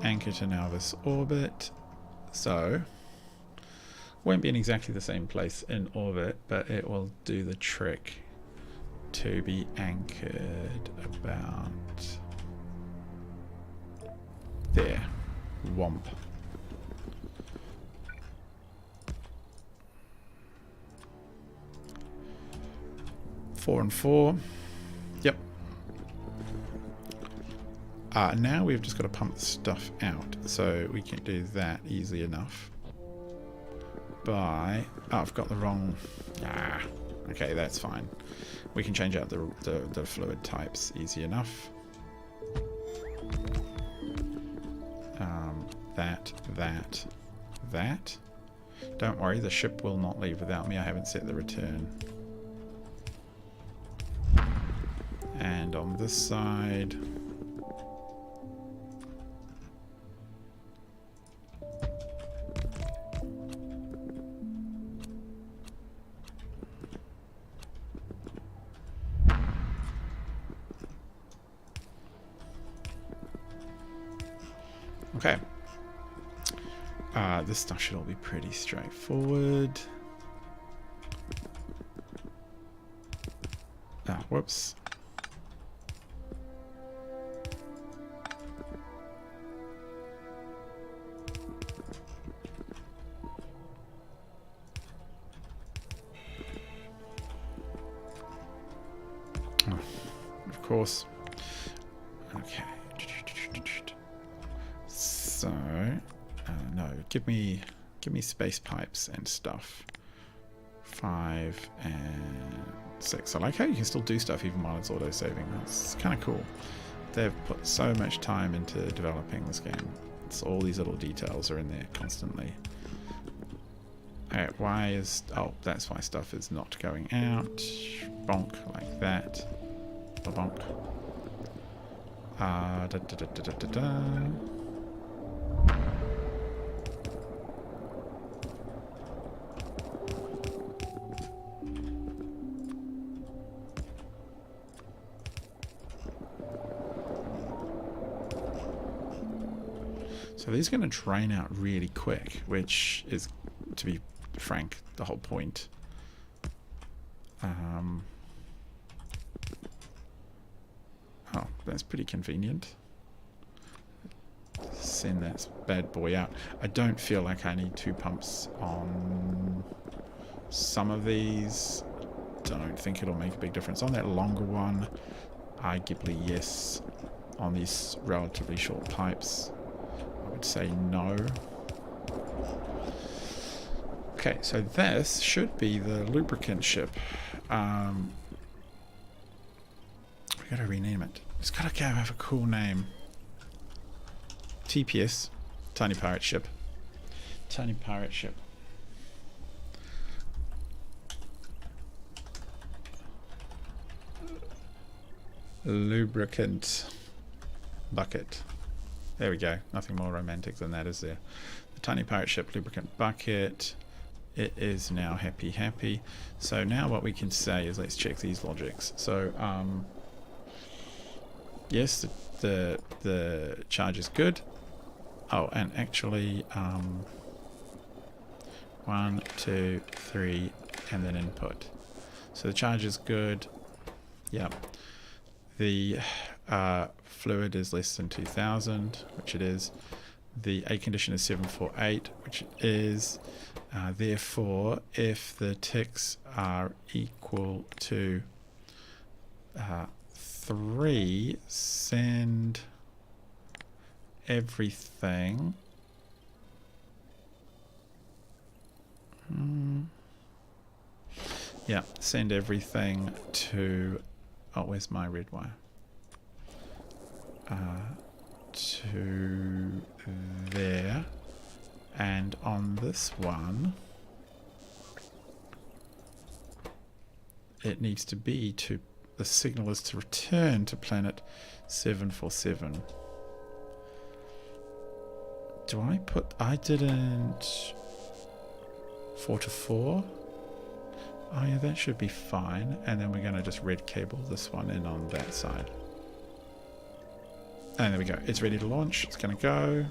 Anchor to now this orbit. So, won't be in exactly the same place in orbit, but it will do the trick to be anchored about there. Womp. Four and 4. Yep. Now we've just got to pump stuff out, so we can do that easily enough by, oh, I've got the wrong, okay, that's fine. We can change out the fluid types easy enough. That. Don't worry, the ship will not leave without me. I haven't set the return. And on this side, Okay. This stuff should all be pretty straightforward. Whoops. Oh, of course. Okay. So, no, give me space pipes and stuff. 5 and 6. I like how you can still do stuff even while it's auto-saving. That's kind of cool. They've put so much time into developing this game. It's all these little details are in there constantly. Alright, why is... Oh, that's why stuff is not going out. Bonk, like that. Bonk. So these are going to drain out really quick, which is, to be frank, the whole point. Oh, that's pretty convenient. Send that bad boy out. I don't feel like I need 2 pumps on some of these. Don't think it'll make a big difference. On that longer one, arguably yes. On these relatively short pipes, I would say no. Okay, so this should be the lubricant ship. We gotta rename it. It's gotta go have a cool name. TPS, Tiny Pirate Ship. Tiny Pirate Ship. Lubricant bucket. There we go. Nothing more romantic than that, is there? The Tiny Pirate Ship lubricant bucket. It is now happy. So now what we can say is, let's check these logics. So yes, the charge is good. Oh, and actually 1, 2, 3, and then input. So the charge is good. Yep. The fluid is less than 2000, which it is. The A condition is 748, which it is. Therefore, if the ticks are equal to 3, send everything. Yeah, send everything to... Oh, where's my red wire? To there. And on this one, it needs to be to... The signal is to return to planet 747. Do I put... I didn't... 4 to 4? Oh yeah, that should be fine. And then we're going to just red cable this one in on that side. And there we go. It's ready to launch. It's going to go.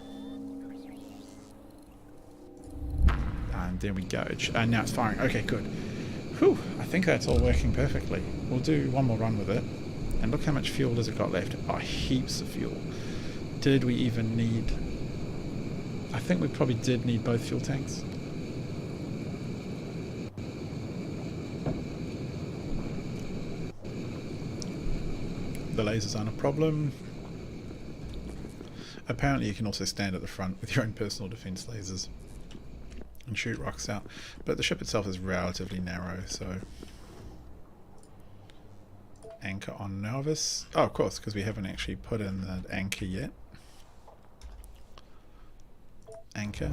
And there we go. And now it's firing. Okay, good. Whew, I think that's all working perfectly. We'll do one more run with it. And look how much fuel has it got left. Oh, heaps of fuel. Did we even need... I think we probably did need both fuel tanks. The lasers aren't a problem. Apparently you can also stand at the front with your own personal defense lasers and shoot rocks out. But the ship itself is relatively narrow, so... Anchor on Novice. Oh, of course, because we haven't actually put in the anchor yet. Anchor.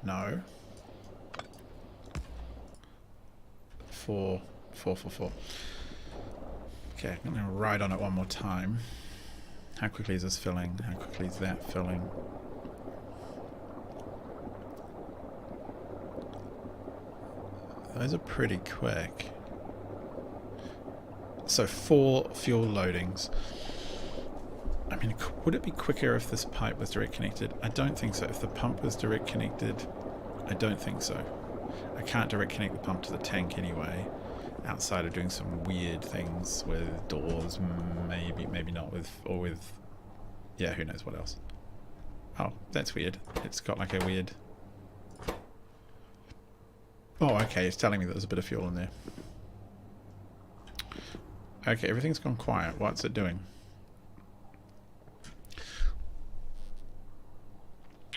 No. 4. Okay, I'm going to ride on it one more time. How quickly is this filling? How quickly is that filling? Those are pretty quick. So 4 fuel loadings. I mean, would it be quicker if this pipe was direct connected? I don't think so. If the pump was direct connected, I don't think so. I can't direct connect the pump to the tank anyway, outside of doing some weird things with doors, maybe not with, or with, yeah, who knows what else. Oh, that's weird. It's got like a weird... Oh, okay, it's telling me that there's a bit of fuel in there. Okay, everything's gone quiet. What's it doing?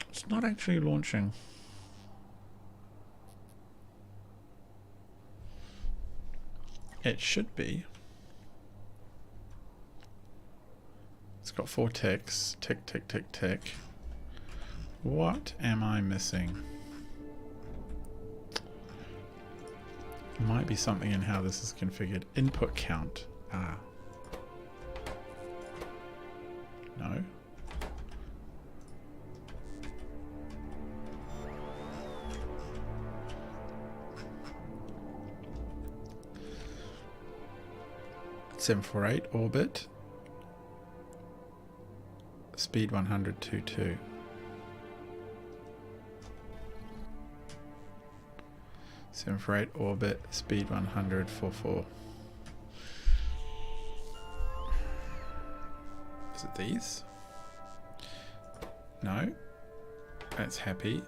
It's not actually launching. It should be. It's got 4 ticks. Tick, tick, tick, tick. What am I missing? Might be something in how this is configured. Input count. Ah. No. (748) orbit. Speed 100.22. (748) orbit. Speed 100.44. Is it these? No. That's happy.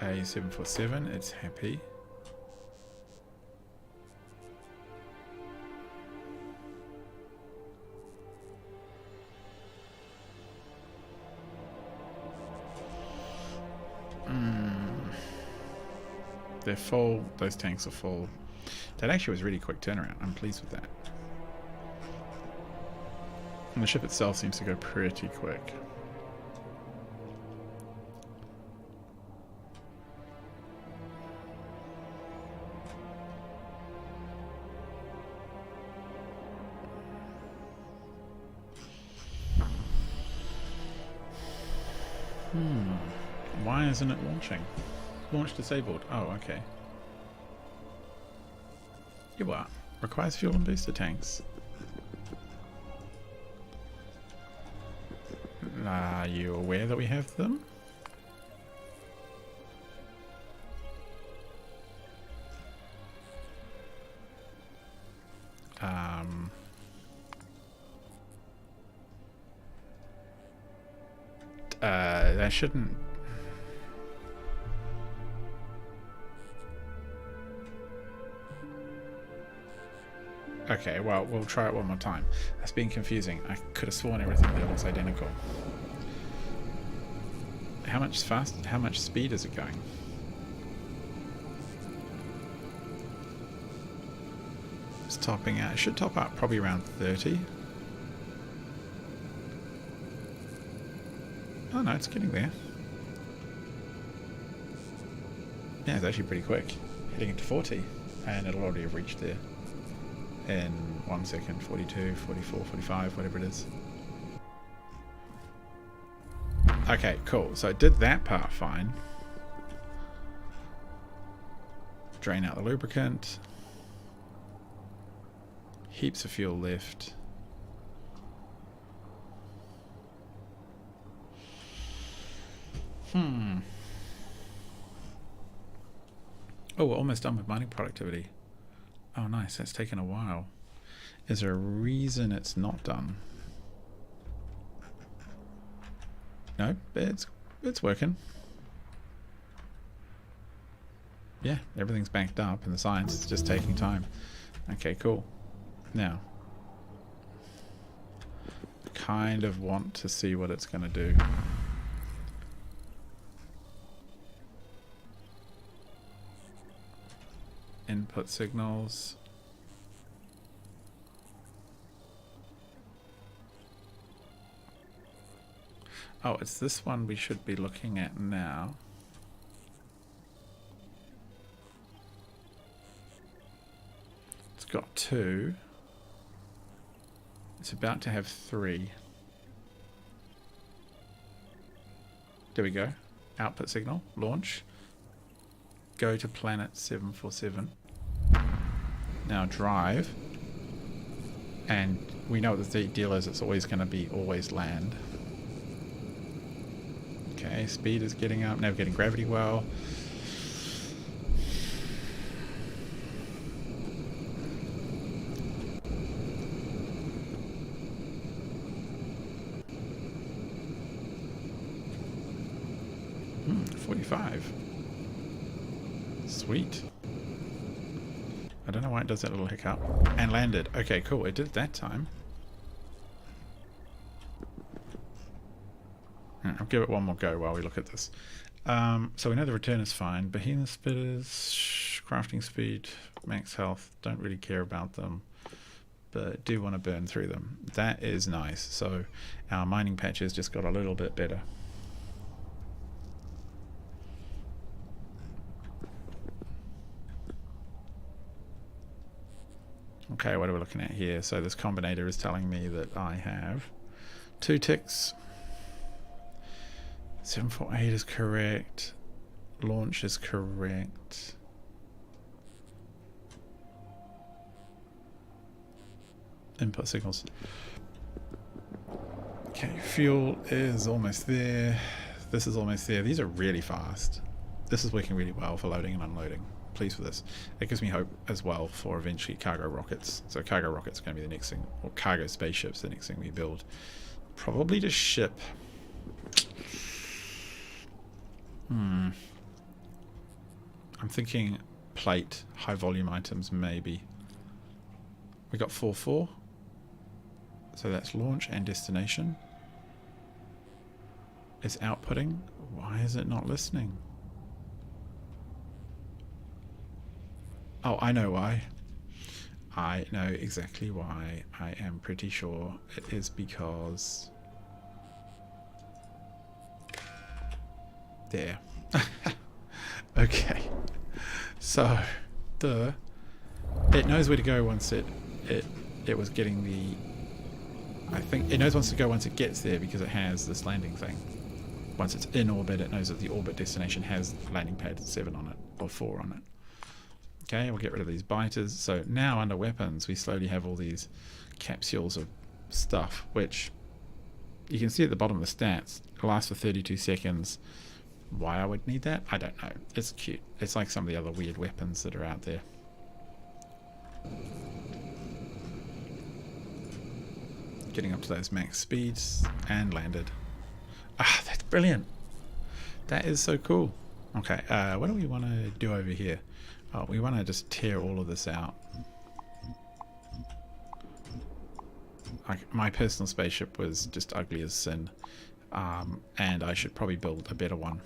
A747, it's happy. They're full, those tanks are full. That actually was really quick turnaround. I'm pleased with that. And the ship itself seems to go pretty quick. Why isn't it launching? Launch disabled. Oh, okay. You what? Requires fuel and booster tanks. Are you aware that we have them? That shouldn't... Okay, well, we'll try it one more time. That's been confusing. I could have sworn everything there looks identical. How much speed is it going? It's topping out. It should top out probably around 30. Oh no, it's getting there. Yeah, it's actually pretty quick. Heading into 40. And it'll already have reached there. In 1 second, 42, 44, 45, whatever it is. Okay, cool. So it did that part fine. Drain out the lubricant. Heaps of fuel left. Oh, we're almost done with mining productivity. Oh, nice. That's taken a while. Is there a reason it's not done? No, it's working. Yeah, everything's backed up and the science is just taking time. Okay, cool. Now, I kind of want to see what it's going to do. Input signals. Oh, it's this one we should be looking at now. It's got 2. It's about to have 3. There we go. Output signal. Launch. Go to planet 747. Now drive. And we know what the deal is. It's always going to be always land. Okay, speed is getting up. Navigating gravity well. Hmm, 45. Sweet. I don't know why it does that little hiccup. And landed. Okay, cool. It did that time. Right, I'll give it one more go while we look at this. So we know the return is fine. Behemoth spitters, crafting speed, max health. Don't really care about them, but do want to burn through them. That is nice. So our mining patches just got a little bit better. Okay, what are we looking at here? So this combinator is telling me that I have 2 ticks. 748 is correct. Launch is correct. Input signals. Okay, fuel is almost there. This is almost there. These are really fast. This is working really well for loading and unloading. Pleased with this. It gives me hope as well for eventually cargo rockets. So cargo rockets are going to be the next thing, or cargo spaceships, the next thing we build. Probably to ship. I'm thinking plate, high volume items maybe. We got 4-4. So that's launch and destination. It's outputting. Why is it not listening? Oh, I know why. I know exactly why. I am pretty sure it is because... There. Okay. So, it knows where to go once it was getting the... I think it knows once to go once it gets there because it has this landing thing. Once it's in orbit, it knows that the orbit destination has landing pad 7 on it, or 4 on it. Okay, we'll get rid of these biters. So now under weapons, we slowly have all these capsules of stuff, which you can see at the bottom of the stats. It lasts for 32 seconds. Why I would need that? I don't know. It's cute. It's like some of the other weird weapons that are out there. Getting up to those max speeds and landed. Ah, that's brilliant. That is so cool. Okay, what do we want to do over here? Oh, we want to just tear all of this out. My personal spaceship was just ugly as sin. And I should probably build a better one.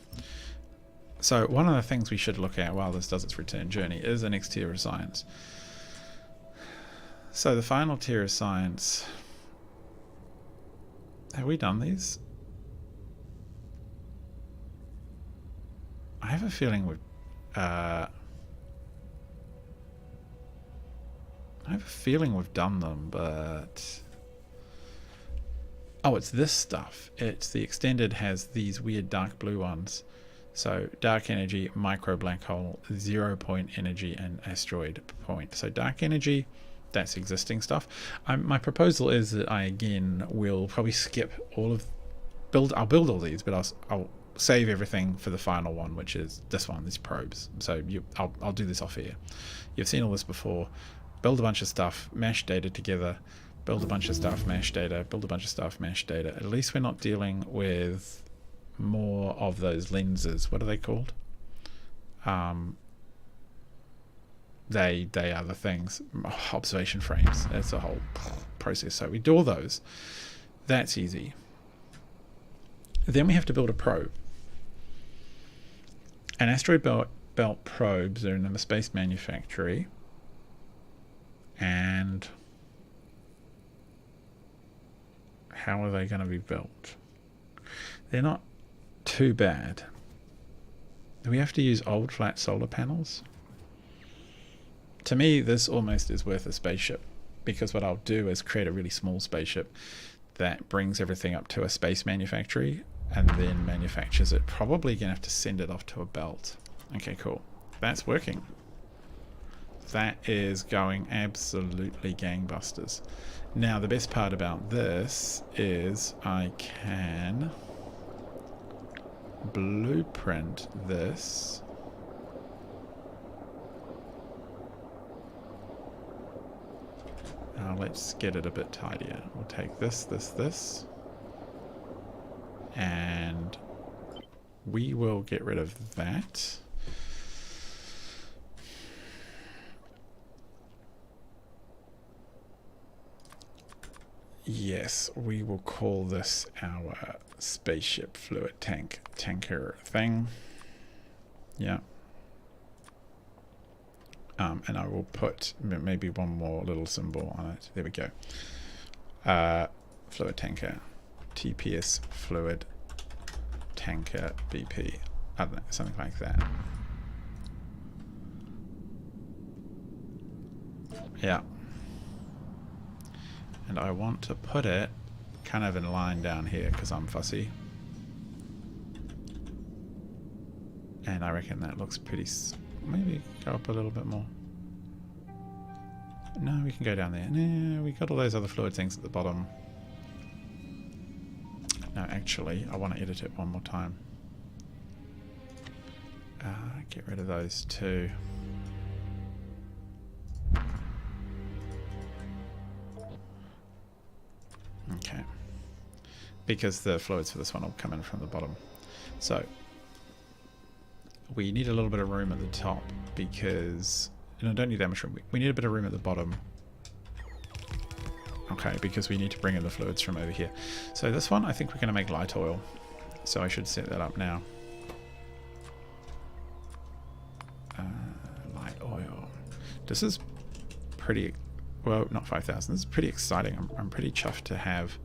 So one of the things we should look at while this does its return journey is the next tier of science. So the final tier of science... Have we done these? I have a feeling we've... I have a feeling we've done them, but... Oh, it's this stuff. It's the extended has these weird dark blue ones. So dark energy, micro black hole, 0 point energy, and asteroid point. So dark energy, that's existing stuff. My proposal is that I again will probably skip all of I'll build all these, but I'll save everything for the final one, which is this one, these probes. So I'll do this off here. You've seen all this before. Build a bunch of stuff, mash data together. Build a bunch of stuff, mash data, build a bunch of stuff, mash data. At least we're not dealing with more of those lenses. What are they called? They are the things. Observation frames. That's a whole process. So we do all those. That's easy. Then we have to build a probe. And asteroid belt probes are in the space manufactory. And... how are they going to be built? They're not too bad. Do we have to use old flat solar panels? To me, this almost is worth a spaceship, because what I'll do is create a really small spaceship that brings everything up to a space manufactory, and then manufactures it. Probably going to have to send it off to a belt. Okay, cool. That's working. That is going absolutely gangbusters. Now, the best part about this is I can blueprint this. Let's get it a bit tidier. We'll take this. And we will get rid of that. Yes, we will call this our spaceship fluid tanker thing. Yeah. And I will put maybe one more little symbol on it. There we go. Fluid tanker, TPS fluid tanker BP. I don't know, something like that. Yeah. And I want to put it kind of in line down here because I'm fussy. And I reckon that looks pretty... Maybe go up a little bit more. No, we can go down there. No, we got all those other fluid things at the bottom. No, actually, I want to edit it one more time. Get rid of those two. Okay. Because the fluids for this one will come in from the bottom. So, we need a little bit of room at the top because... No, don't need that much room. We need a bit of room at the bottom. Okay, because we need to bring in the fluids from over here. So this one, I think we're going to make light oil. So I should set that up now. Light oil. This is pretty... Well, not 5,000. This is pretty exciting. I'm pretty chuffed to have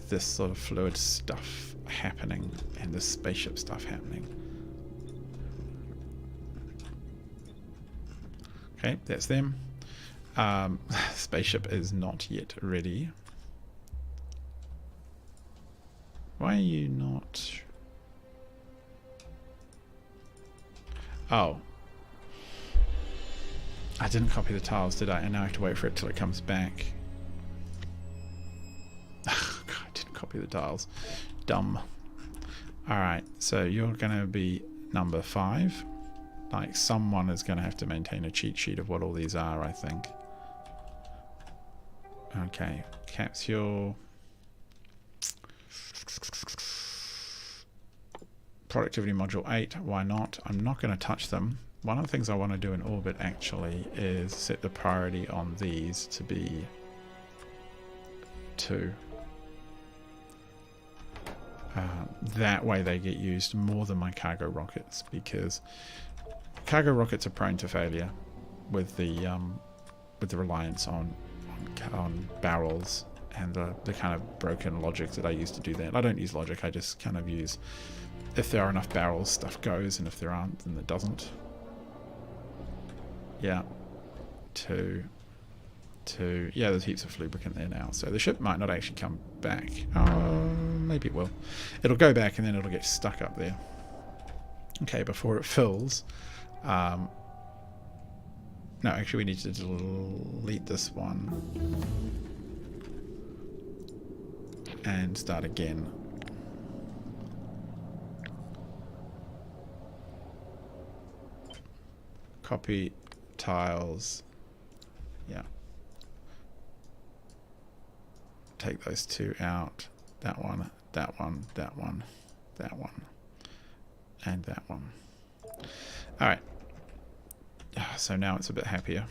this sort of fluid stuff happening and this spaceship stuff happening. Okay, that's them. Spaceship is not yet ready. Why are you not... Oh. I didn't copy the tiles, did I? And now I have to wait for it till it comes back. God, I didn't copy the tiles. Dumb. Alright, so you're going to be number 5. Like, someone is going to have to maintain a cheat sheet of what all these are, I think. Okay, capsule. Productivity module 8, why not? I'm not going to touch them. One of the things I want to do in orbit, actually, is set the priority on these to be 2. That way they get used more than my cargo rockets, because... Cargo rockets are prone to failure with the reliance on barrels and the kind of broken logic that I use to do that. I don't use logic, I just kind of use, if there are enough barrels, stuff goes, and if there aren't, then it doesn't. Yeah. 2. Yeah, there's heaps of lubricant there now, so the ship might not actually come back. Maybe it will. It'll go back and then it'll get stuck up there. Okay, before it fills... no, actually we need to delete this one and start again. Copy tiles. Yeah. Take those 2 out. That one, that one, that one, that one, and that one. Alright. So now it's a bit happier.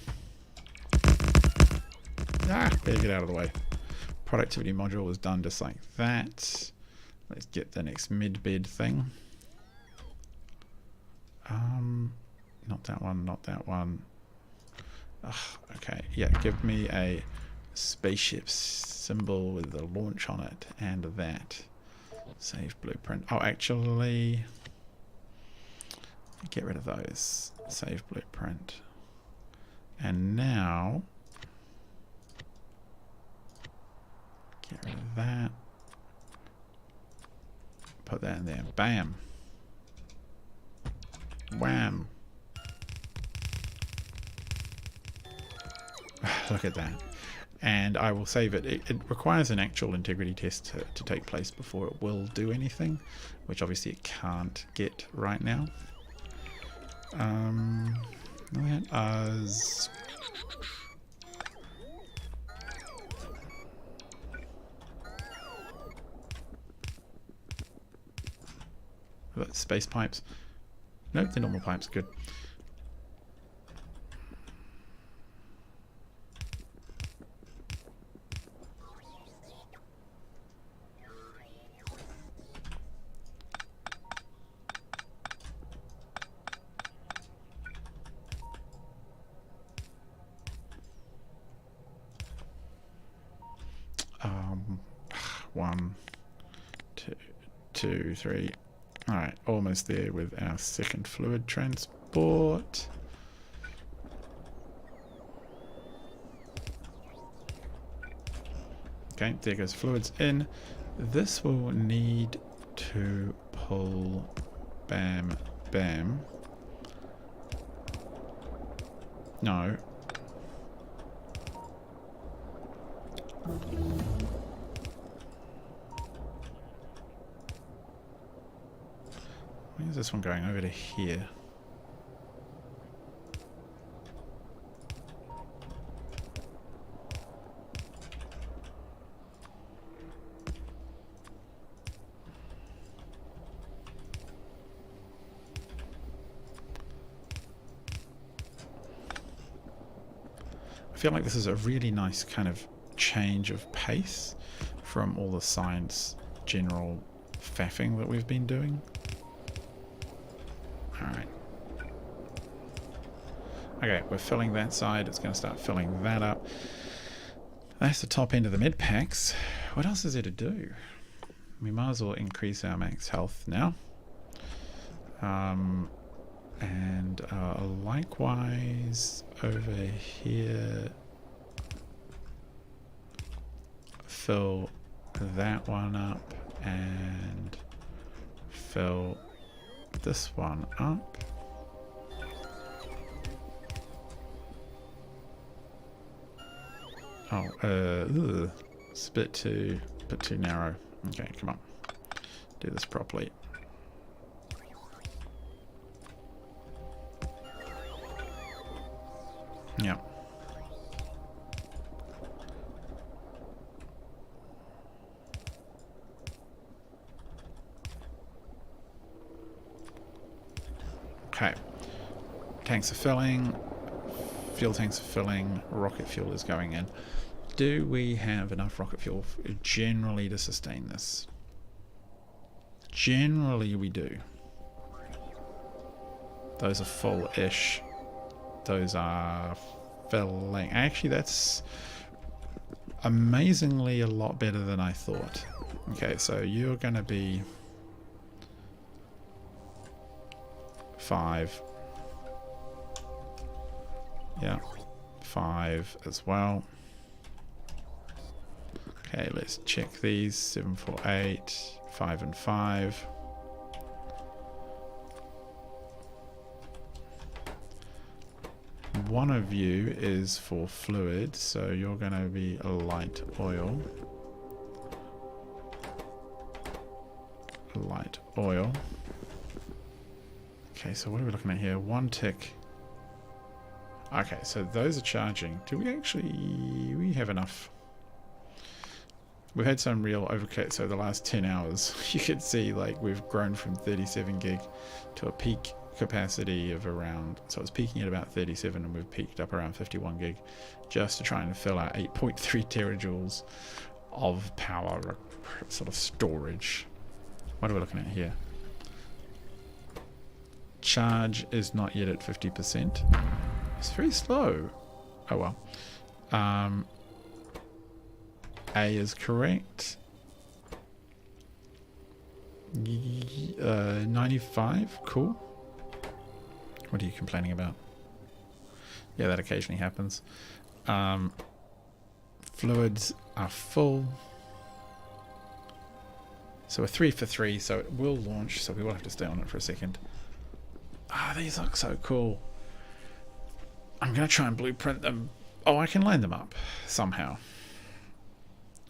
Better get out of the way. Productivity module was done just like that. Let's get the next mid-bed thing. Not that one, not that one. Okay, yeah, give me a spaceship symbol with the launch on it and that. Save blueprint. Oh, actually... Get rid of those. Save blueprint. And now... Get rid of that. Put that in there. Bam. Wham. Look at that. And I will save it. It requires an actual integrity test to take place before it will do anything, which obviously it can't get right now. That is... space pipes. Nope, the normal pipes. Good. One, two, three. Alright, almost there with our second fluid transport. Okay, there goes fluids in. This will need to pull bam, bam. No. Where's this one going? Over to here. I feel like this is a really nice kind of change of pace from all the science general faffing that we've been doing. Alright. Okay, we're filling that side. It's going to start filling that up. That's the top end of the med packs. What else is there to do? We might as well increase our max health now. And likewise over here, fill that one up and fill this one up. Oh, it's a bit too narrow. Okay, come on, do this properly. Yep. Okay. Tanks are filling. Fuel tanks are filling. Rocket fuel is going in. Do we have enough rocket fuel generally to sustain this? Generally we do. Those are full-ish. Those are filling. Actually, that's amazingly a lot better than I thought. Okay, so you're going to be 5. Yeah, 5 as well. Okay, let's check these. 7, 4, 8, 5 and 5. One of you is for fluid, so you're going to be a light oil. Light oil. Okay, so what are we looking at here? 1 tick. Okay, so those are charging. Do we actually... we have enough. We've had some real overcut, so the last 10 hours, you could see like we've grown from 37 gig to a peak capacity of around, so it's peaking at about 37 and we've peaked up around 51 gig just to try and fill our 8.3 terajoules of power sort of storage. What are we looking at here? Charge is not yet at 50%. It's very slow. Oh well. A is correct. 95, cool. What are you complaining about? Yeah, that occasionally happens. Fluids are full. So we're 3 for 3, so it will launch, so we will have to stay on it for a second. Ah, these look so cool. I'm going to try and blueprint them. Oh, I can line them up somehow.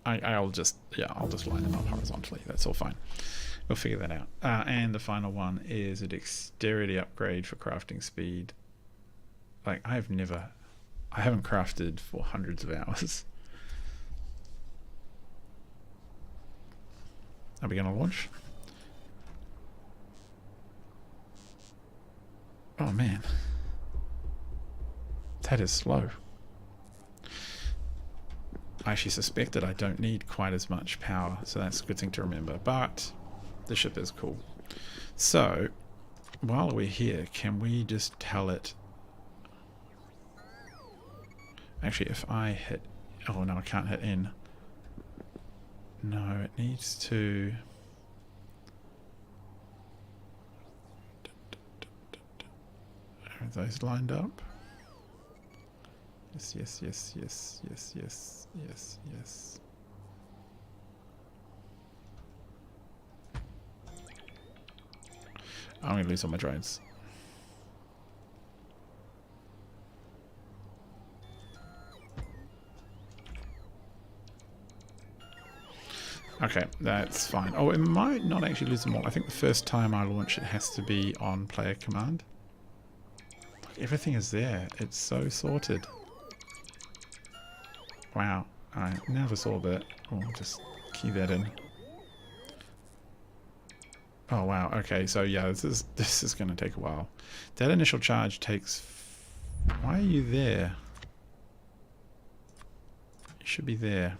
I'll just line them up horizontally. That's all fine. We'll figure that out. And the final one is a dexterity upgrade for crafting speed. Like, I haven't crafted for hundreds of hours. Are we going to launch? Oh man, that is slow. I actually suspect that I don't need quite as much power, so that's a good thing to remember, but the ship is cool. So while we're here, can we just tell it, actually if I hit, oh no, I can't hit N. No, it needs to, are those lined up? Yes, yes, yes, yes, yes, yes, yes, yes. I'm going to lose all my drones. Okay, that's fine. Oh, it might not actually lose them all. I think the first time I launch it has to be on player command. Look, everything is there. It's so sorted. Wow. Alright, now this orbit. Oh, just key that in. Oh wow, okay, so yeah, this is gonna take a while. That initial charge takes, why are you there? You should be there.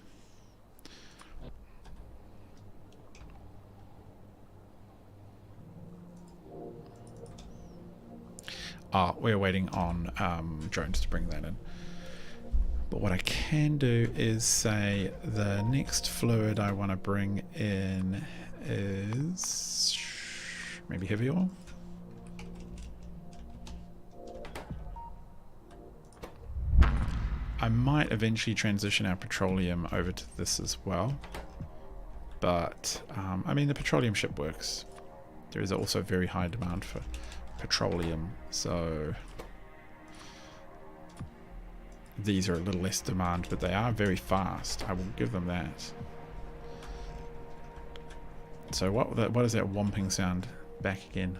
Ah, we're waiting on drones to bring that in. But what I can do is say the next fluid I want to bring in is maybe heavy oil. I might eventually transition our petroleum over to this as well. But, I mean, the petroleum ship works. There is also very high demand for petroleum, so these are a little less demand, but they are very fast. I will give them that. So what is that whomping sound? Back again.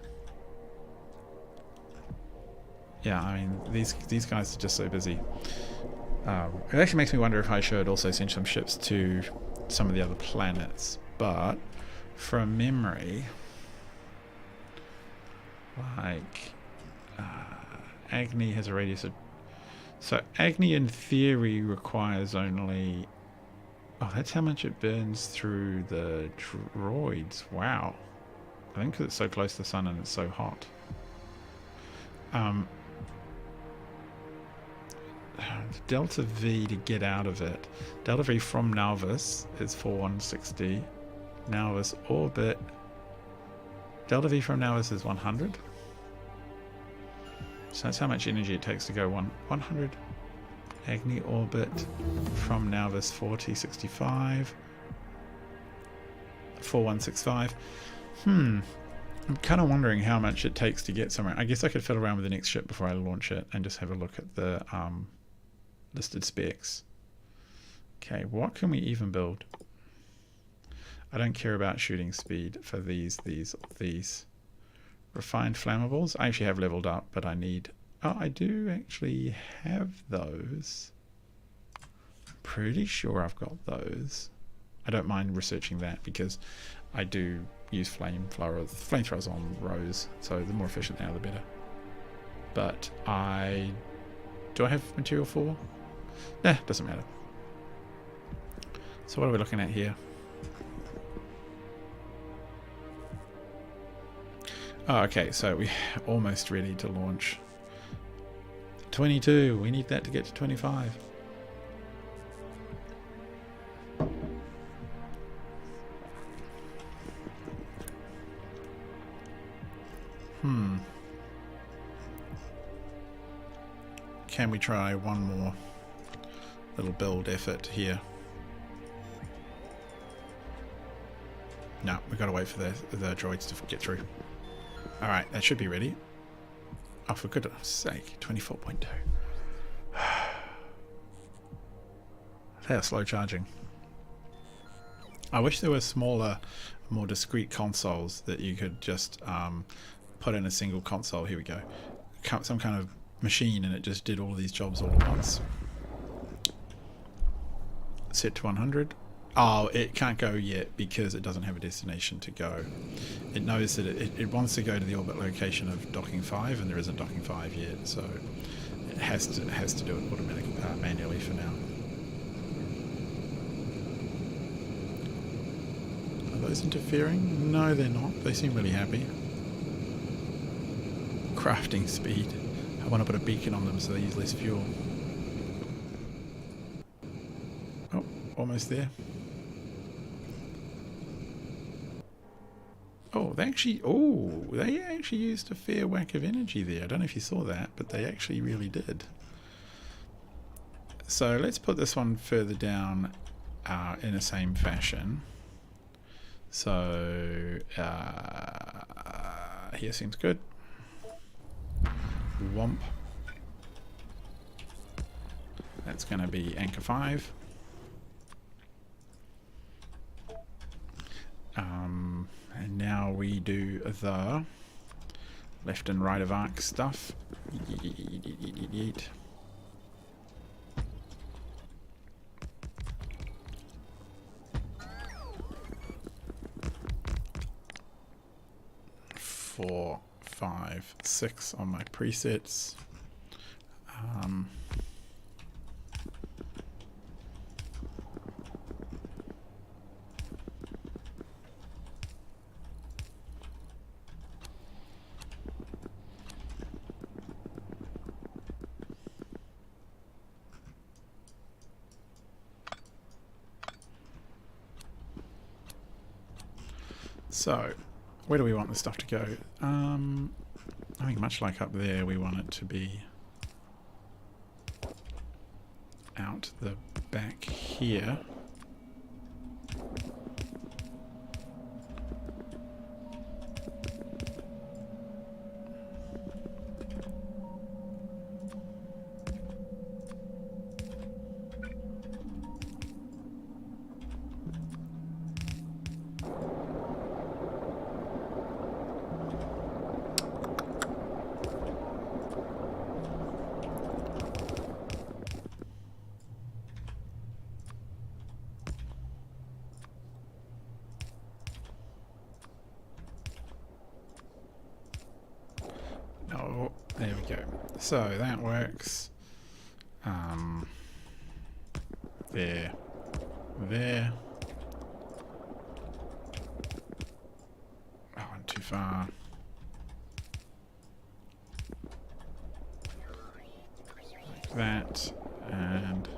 Yeah, I mean, these guys are just so busy. It actually makes me wonder if I should also send some ships to some of the other planets, but from memory, like Agni has a radius of, so Agni in theory requires only, oh, that's how much it burns through the droids. Wow. I think because it's so close to the sun and it's so hot. Delta V to get out of it. Delta V from Nauvis is 4160. Nauvis orbit. Delta V from Nauvis is 100. So that's how much energy it takes to go 100. Agni orbit from Nauvis 4065. 4165. I'm kind of wondering how much it takes to get somewhere. I guess I could fiddle around with the next ship before I launch it and just have a look at the listed specs. Okay, what can we even build? I don't care about shooting speed for these. Refined flammables. I actually have leveled up, but I need... Oh, I do actually have those. I'm pretty sure I've got those. I don't mind researching that because I do use flamethrowers on rows, so the more efficient they are, the better. But do I have material for? Nah, doesn't matter. So what are we looking at here? Oh, okay, so we're almost ready to launch. 22, we need that to get to 25. Can we try one more little build effort here? No, we've got to wait for the droids to get through. Alright, that should be ready. Oh, for goodness sake, 24.2. They are slow charging. I wish there were smaller, more discrete consoles that you could just put in a single console. Here we go. Some kind of machine and it just did all these jobs all at once. Set to 100. Oh, it can't go yet because it doesn't have a destination to go. It knows that it wants to go to the orbit location of docking 5 and there isn't docking 5 yet, so it has to do it automatically, manually for now. Are those interfering? No, they're not. They seem really happy. Crafting speed. I want to put a beacon on them so they use less fuel. Oh, almost there. Oh, they actually used a fair whack of energy there. I don't know if you saw that, but they actually really did. So let's put this one further down in the same fashion. So here seems good. Womp. That's going to be anchor 5. And now we do the left and right of arc stuff. Yeet. 4, 5, 6 on my presets. So, where do we want this stuff to go? I think much like up there, we want it to be out the back here. Oh, there we go. So that works. There. Oh, I went too far. Like that. And...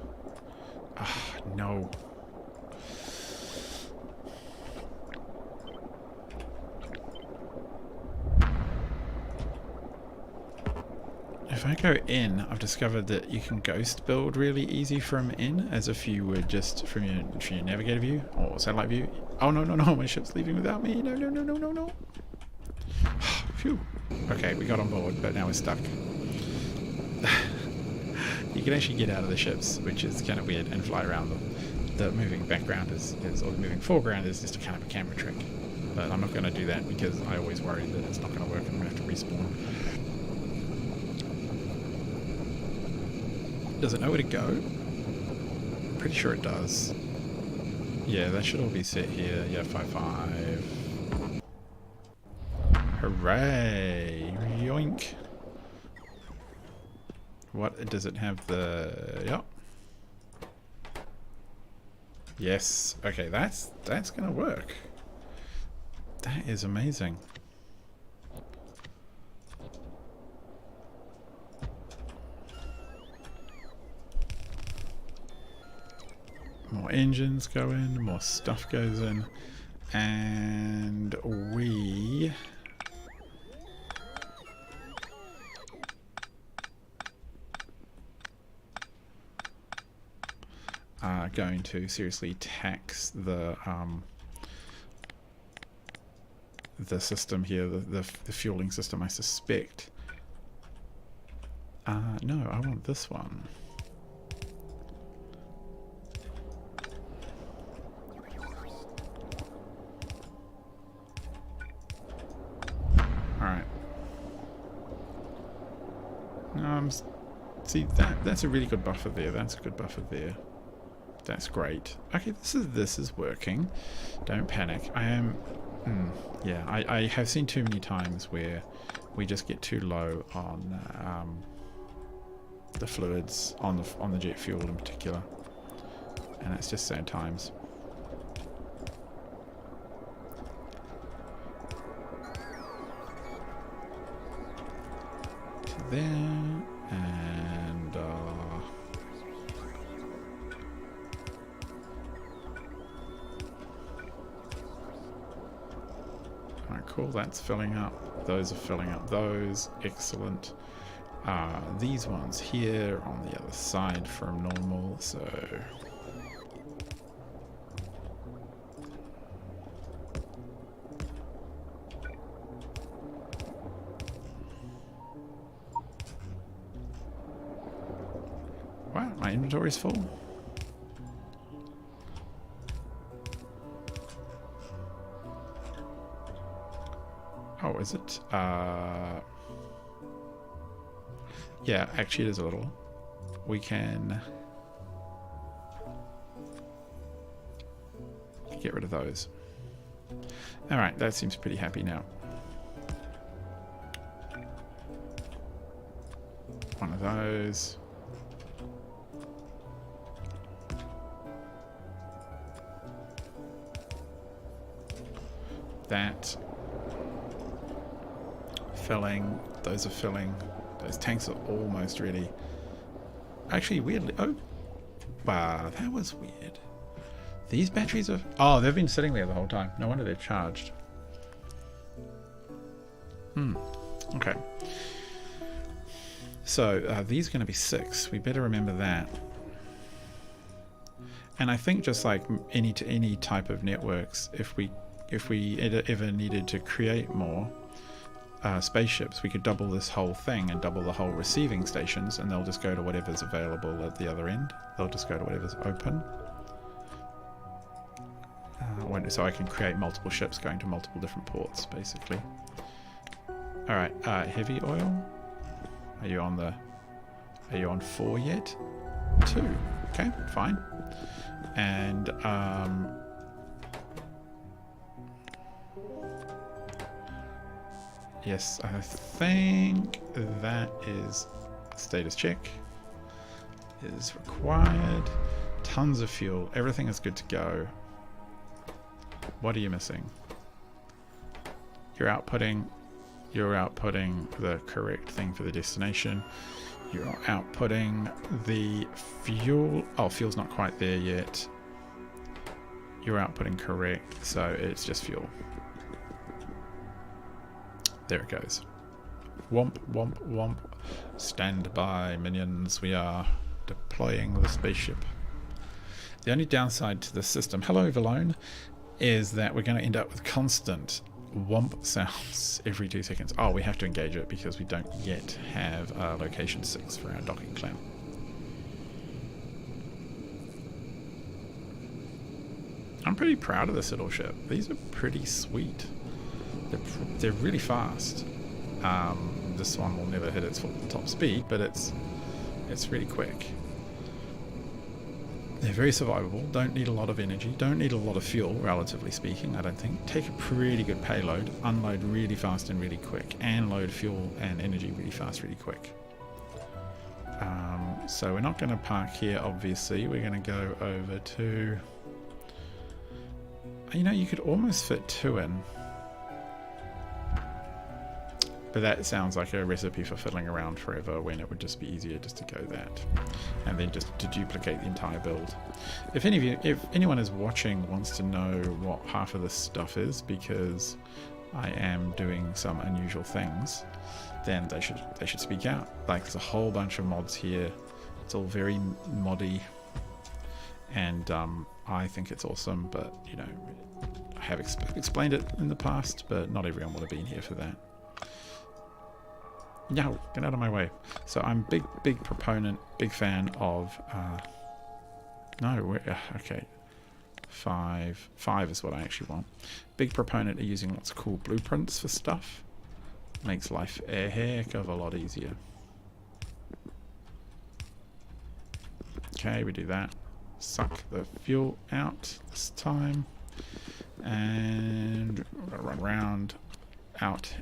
no. If I go in, I've discovered that you can ghost build really easy from in, as if you were just from your navigator view or satellite view. Oh no, my ship's leaving without me. No. Phew. Okay, we got on board, but now we're stuck. You can actually get out of the ships, which is kind of weird, and fly around them. The moving background or the moving foreground is just a kind of a camera trick. But I'm not going to do that because I always worry that it's not going to work and I'm going to have to respawn. Does it know where to go? I'm pretty sure it does. Yeah, that should all be set here. Yeah, 5-5. Hooray! Yoink! What does it have? The yep. Yes. Okay, that's gonna work. That is amazing. More engines go in, more stuff goes in, and we are going to seriously tax the the system here, the fueling system, I suspect. No, I want this one. Alright. See, that's a really good buffer there. That's a good buffer there. That's great. Okay, this is working. Don't panic. I am... yeah, I have seen too many times where we just get too low on the fluids, on the jet fuel in particular. And it's just sad times. To there, and alright, cool, that's filling up. Those are filling up those. Excellent. These ones here on the other side from normal, so... Wow, my inventory's full. Oh, is it? Yeah, actually it is a little. We can get rid of those. Alright, that seems pretty happy now. One of those. That. Filling. Those are filling. Those tanks are almost ready. Actually, weirdly... Oh! Wow, that was weird. These batteries are... Oh, they've been sitting there the whole time. No wonder they're charged. Okay. So, these are going to be 6. We better remember that. And I think just like any type of networks, if we ever needed to create more spaceships, we could double this whole thing and double the whole receiving stations, and they'll just go to whatever's available at the other end. They'll just go to whatever's open. So I can create multiple ships going to multiple different ports, basically. Alright, heavy oil. Are you on 4 yet? 2. Okay, fine. And yes, I think that is status check is required. Tons of fuel. Everything is good to go. What are you missing? You're outputting the correct thing for the destination. You're outputting the fuel. Oh, fuel's not quite there yet. You're outputting correct, so it's just fuel. There it goes. Womp, womp, womp. Stand by, minions. We are deploying the spaceship. The only downside to the system, hello Valone, is that we're going to end up with constant womp sounds every 2 seconds. Oh, we have to engage it because we don't yet have location 6 for our docking clamp. I'm pretty proud of this little ship. These are pretty sweet. They're really fast. This one will never hit its full top speed, but it's really quick. They're very survivable, don't need a lot of energy, don't need a lot of fuel, relatively speaking, I don't think. Take a pretty good payload, unload really fast and really quick, and load fuel and energy really fast, really quick. So we're not going to park here, obviously. We're going to go over to... You know, you could almost fit 2 in. But that sounds like a recipe for fiddling around forever when it would just be easier just to go that. And then just to duplicate the entire build. If anyone is watching wants to know what half of this stuff is, because I am doing some unusual things, then they should speak out. Like, there's a whole bunch of mods here. It's all very moddy. And I think it's awesome, but, you know, have explained it in the past, but not everyone would have been here for that. No, get out of my way. So I'm big proponent, big fan of... okay. 5 is what I actually want. Big proponent of using what's called blueprints for stuff. Makes life a heck of a lot easier. Okay, we do that. Suck the fuel out this time. And we're gonna run around. Out.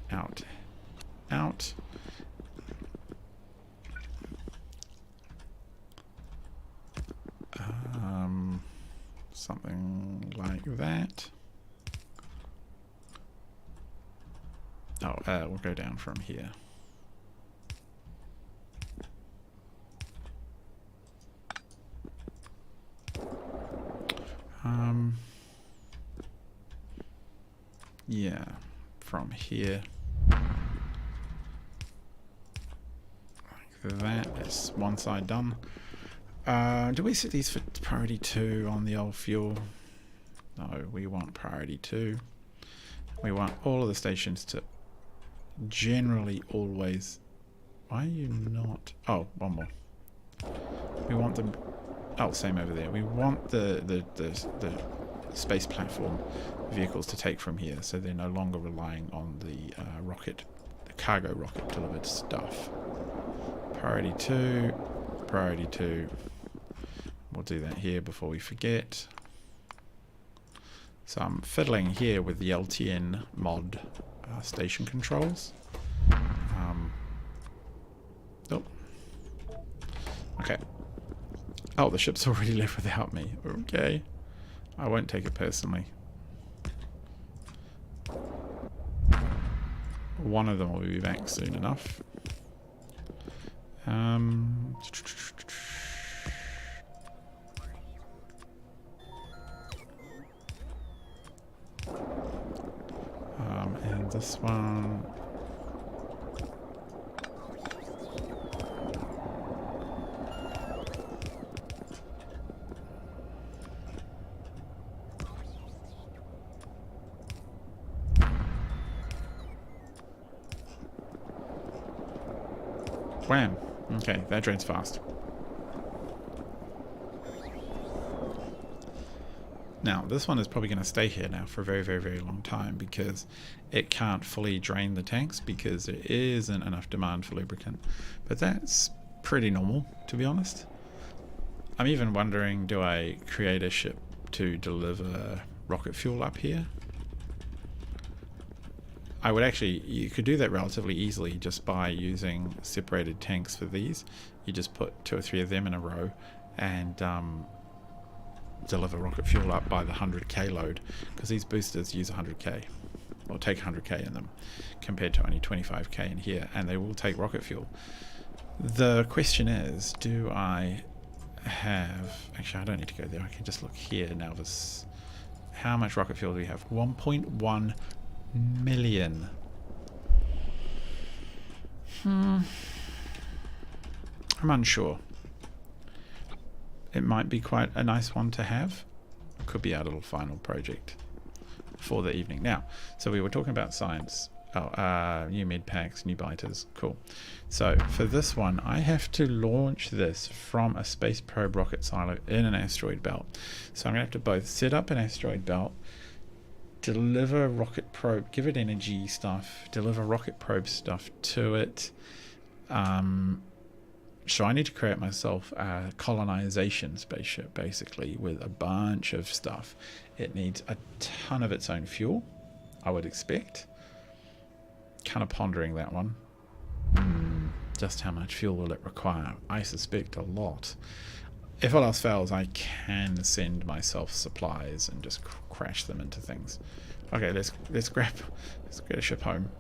Something like that. We'll go down from here. Yeah, from here. Like that. That's one side done. Do we set these for priority 2 on the old fuel? No, we want priority 2. We want all of the stations to generally always... Why are you not... Oh, one more. We want them... Oh, same over there. We want the space platform vehicles to take from here, so they're no longer relying on the cargo rocket delivered stuff. Priority 2. Priority 2. We'll do that here before we forget. So I'm fiddling here with the LTN mod station controls. Okay. Oh, the ship's already left without me. Okay. I won't take it personally. One of them will be back soon enough. And this one. Wham! Okay, that drains fast. Now, this one is probably going to stay here now for a very, very, very long time because it can't fully drain the tanks because there isn't enough demand for lubricant. But that's pretty normal, to be honest. I'm even wondering, do I create a ship to deliver rocket fuel up here? I would actually, you could do that relatively easily just by using separated tanks for these. You just put 2 or 3 of them in a row and deliver rocket fuel up by the 100k load, because these boosters use 100k or take 100k in them compared to only 25k in here, and they will take rocket fuel. The question is, do I have, actually I don't need to go there, I can just look here now. How much rocket fuel do we have? 1.1 million. I'm unsure. It might be quite a nice one to have. Could be our little final project for the evening. Now, so we were talking about science. New med packs, new biters. Cool. So for this one, I have to launch this from a space probe rocket silo in an asteroid belt. So I'm going to have to both set up an asteroid belt, deliver rocket probe, give it energy stuff, deliver rocket probe stuff to it. So I need to create myself a colonization spaceship, basically, with a bunch of stuff. It needs a ton of its own fuel, I would expect. Kind of pondering that one. Just how much fuel will it require? I suspect a lot. If all else fails, I can send myself supplies and just crash them into things. Okay, let's get a ship home.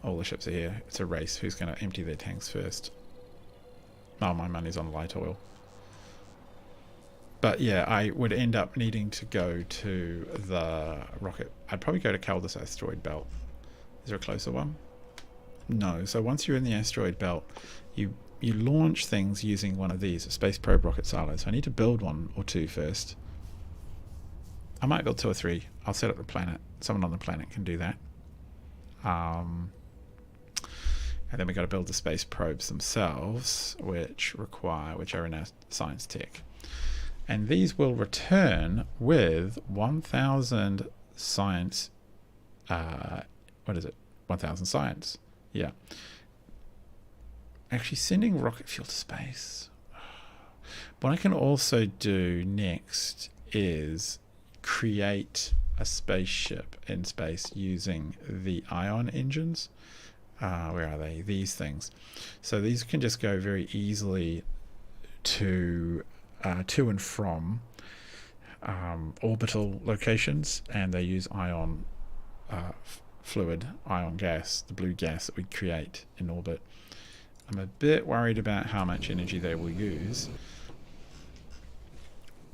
All the ships are here. It's a race. Who's going to empty their tanks first? Oh, my money's on light oil. But yeah, I would end up needing to go to the rocket. I'd probably go to Caldas asteroid belt. Is there a closer one? No. So once you're in the asteroid belt, you launch things using one of these, a space probe rocket silo. So I need to build one or two first. I might build 2 or 3. I'll set up the planet. Someone on the planet can do that. And then we got to build the space probes themselves, which are in our science tech. And these will return with 1,000 science. What is it? 1,000 science. Yeah. Actually, sending rocket fuel to space. What I can also do next is create a spaceship in space using the ion engines. Where are they? These things. So these can just go very easily to and from orbital locations, and they use ion fluid, ion gas, the blue gas that we create in orbit. I'm a bit worried about how much energy they will use,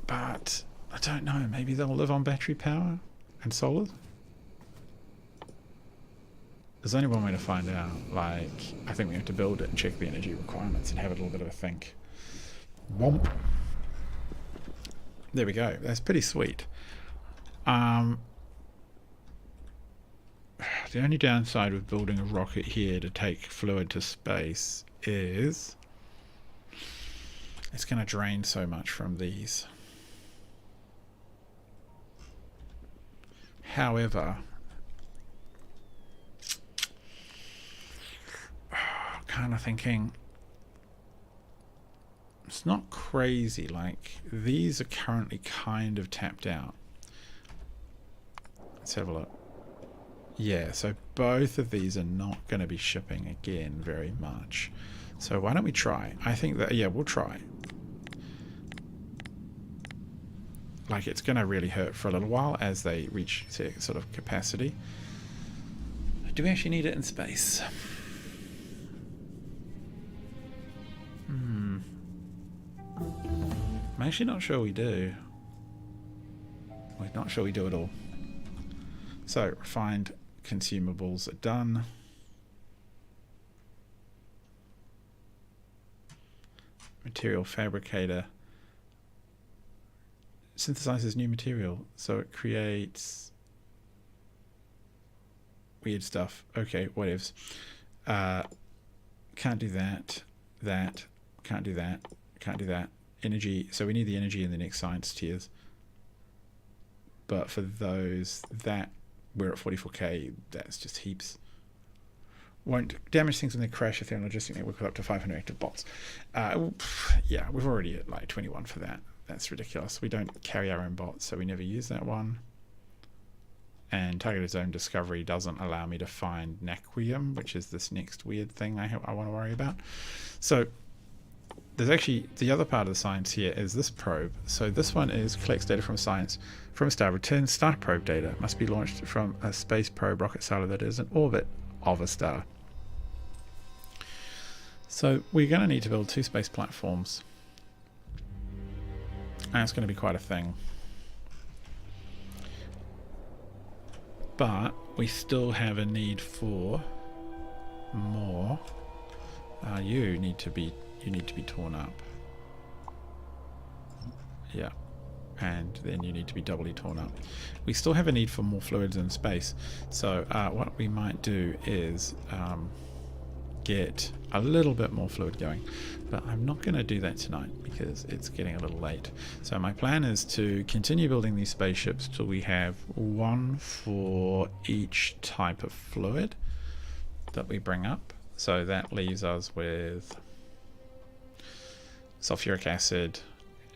but I don't know, maybe they'll live on battery power and solar. There's only one way to find out. Like, I think we have to build it and check the energy requirements and have a little bit of a think. Womp. There we go. That's pretty sweet. The only downside with building a rocket here to take fluid to space is it's going to drain so much from these. However, kind of thinking it's not crazy. Like, these are currently kind of tapped out. Let's have a look. Yeah, so both of these are not going to be shipping again very much. So why don't we try? I think that, yeah, we'll try. Like, it's going to really hurt for a little while as they reach sort of capacity. Do we actually need it in space? I'm actually not sure we do. We're not sure we do at all. So, refined consumables are done. Material fabricator synthesizes new material, so it creates weird stuff. Okay, whatevs. Can't do that. Can't do that. Can't do that. Energy, so we need the energy in the next science tiers. But for those, that we're at 44k, that's just heaps. Won't damage things when they crash if they're in a logistic network with up to 500 active bots. Yeah, we're already at like 21 for that. That's ridiculous. We don't carry our own bots, so we never use that one. And targeted zone discovery doesn't allow me to find Naquium, which is this next weird thing I want to worry about. So there's actually the other part of the science here is this probe. So this one is collects data from science from a star, returns star probe data. Must be launched from a space probe rocket silo that is in orbit of a star. So we're going to need to build 2 space platforms. And it's going to be quite a thing. But we still have a need for more. You need to be torn up. Yeah. And then you need to be doubly torn up. We still have a need for more fluids in space. So what we might do is get a little bit more fluid going. But I'm not going to do that tonight because it's getting a little late. So my plan is to continue building these spaceships till we have one for each type of fluid that we bring up. So that leaves us with sulfuric acid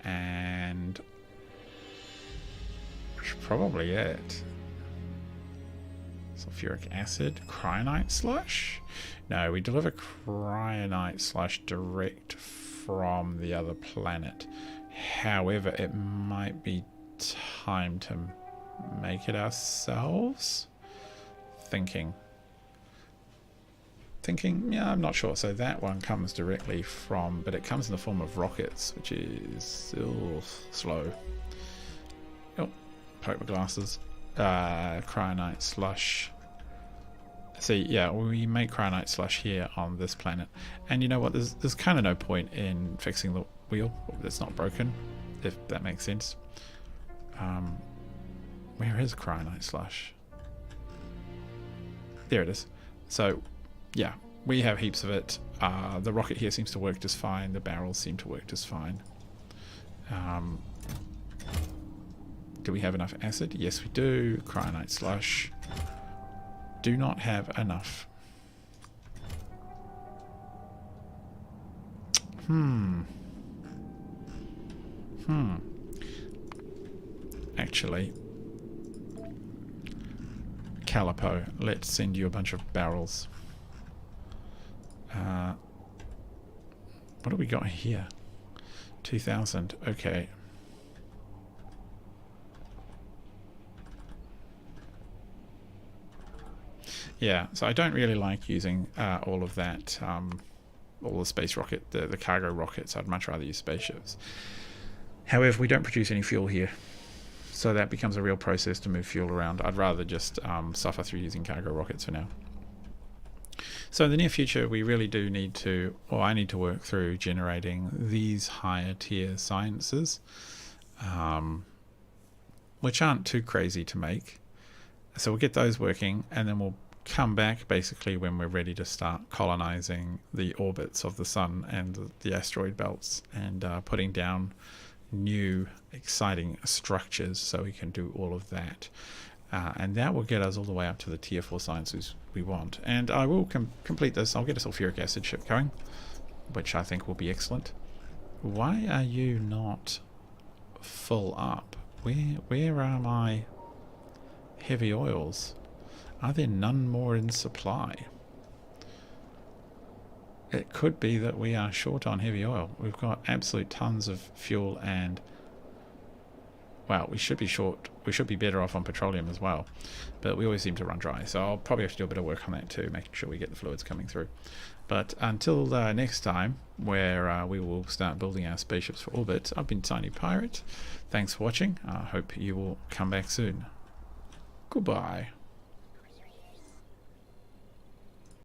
and probably it. Sulfuric acid, cryonite slush? No, we deliver cryonite slush direct from the other planet. However, it might be time to make it ourselves. Thinking, yeah, I'm not sure. So that one comes directly from, but it comes in the form of rockets, which is still slow. Oh, poke my glasses. Cryonite slush. See, yeah, we make cryonite slush here on this planet, and you know what? There's kind of no point in fixing the wheel that's not broken, if that makes sense. Where is cryonite slush? There it is. So, yeah, we have heaps of it. The rocket here seems to work just fine. The barrels seem to work just fine. Do we have enough acid? Yes, we do. Cryonite slush. Do not have enough. Actually, Calipo, let's send you a bunch of barrels. What do we got here? 2,000. Okay. Yeah, so I don't really like using all of that, all the space rocket, the cargo rockets. I'd much rather use spaceships. However, we don't produce any fuel here, so that becomes a real process to move fuel around. I'd rather just suffer through using cargo rockets for now. So in the near future, we really do need to, or I need to work through generating these higher tier sciences, which aren't too crazy to make. So we'll get those working, and then we'll come back basically when we're ready to start colonizing the orbits of the sun and the asteroid belts, and putting down new exciting structures so we can do all of that. And that will get us all the way up to the tier 4 sciences we want. And I will complete this. I'll get a sulfuric acid ship going, which I think will be excellent. Why are you not full up? Where are my heavy oils? Are there none more in supply? It could be that we are short on heavy oil. We've got absolute tons of fuel, and well, we should be short. We should be better off on petroleum as well, but we always seem to run dry. So I'll probably have to do a bit of work on that too, making sure we get the fluids coming through. But until next time, where we will start building our spaceships for orbit, I've been Tiny Pirate. Thanks for watching. I hope you will come back soon. Goodbye.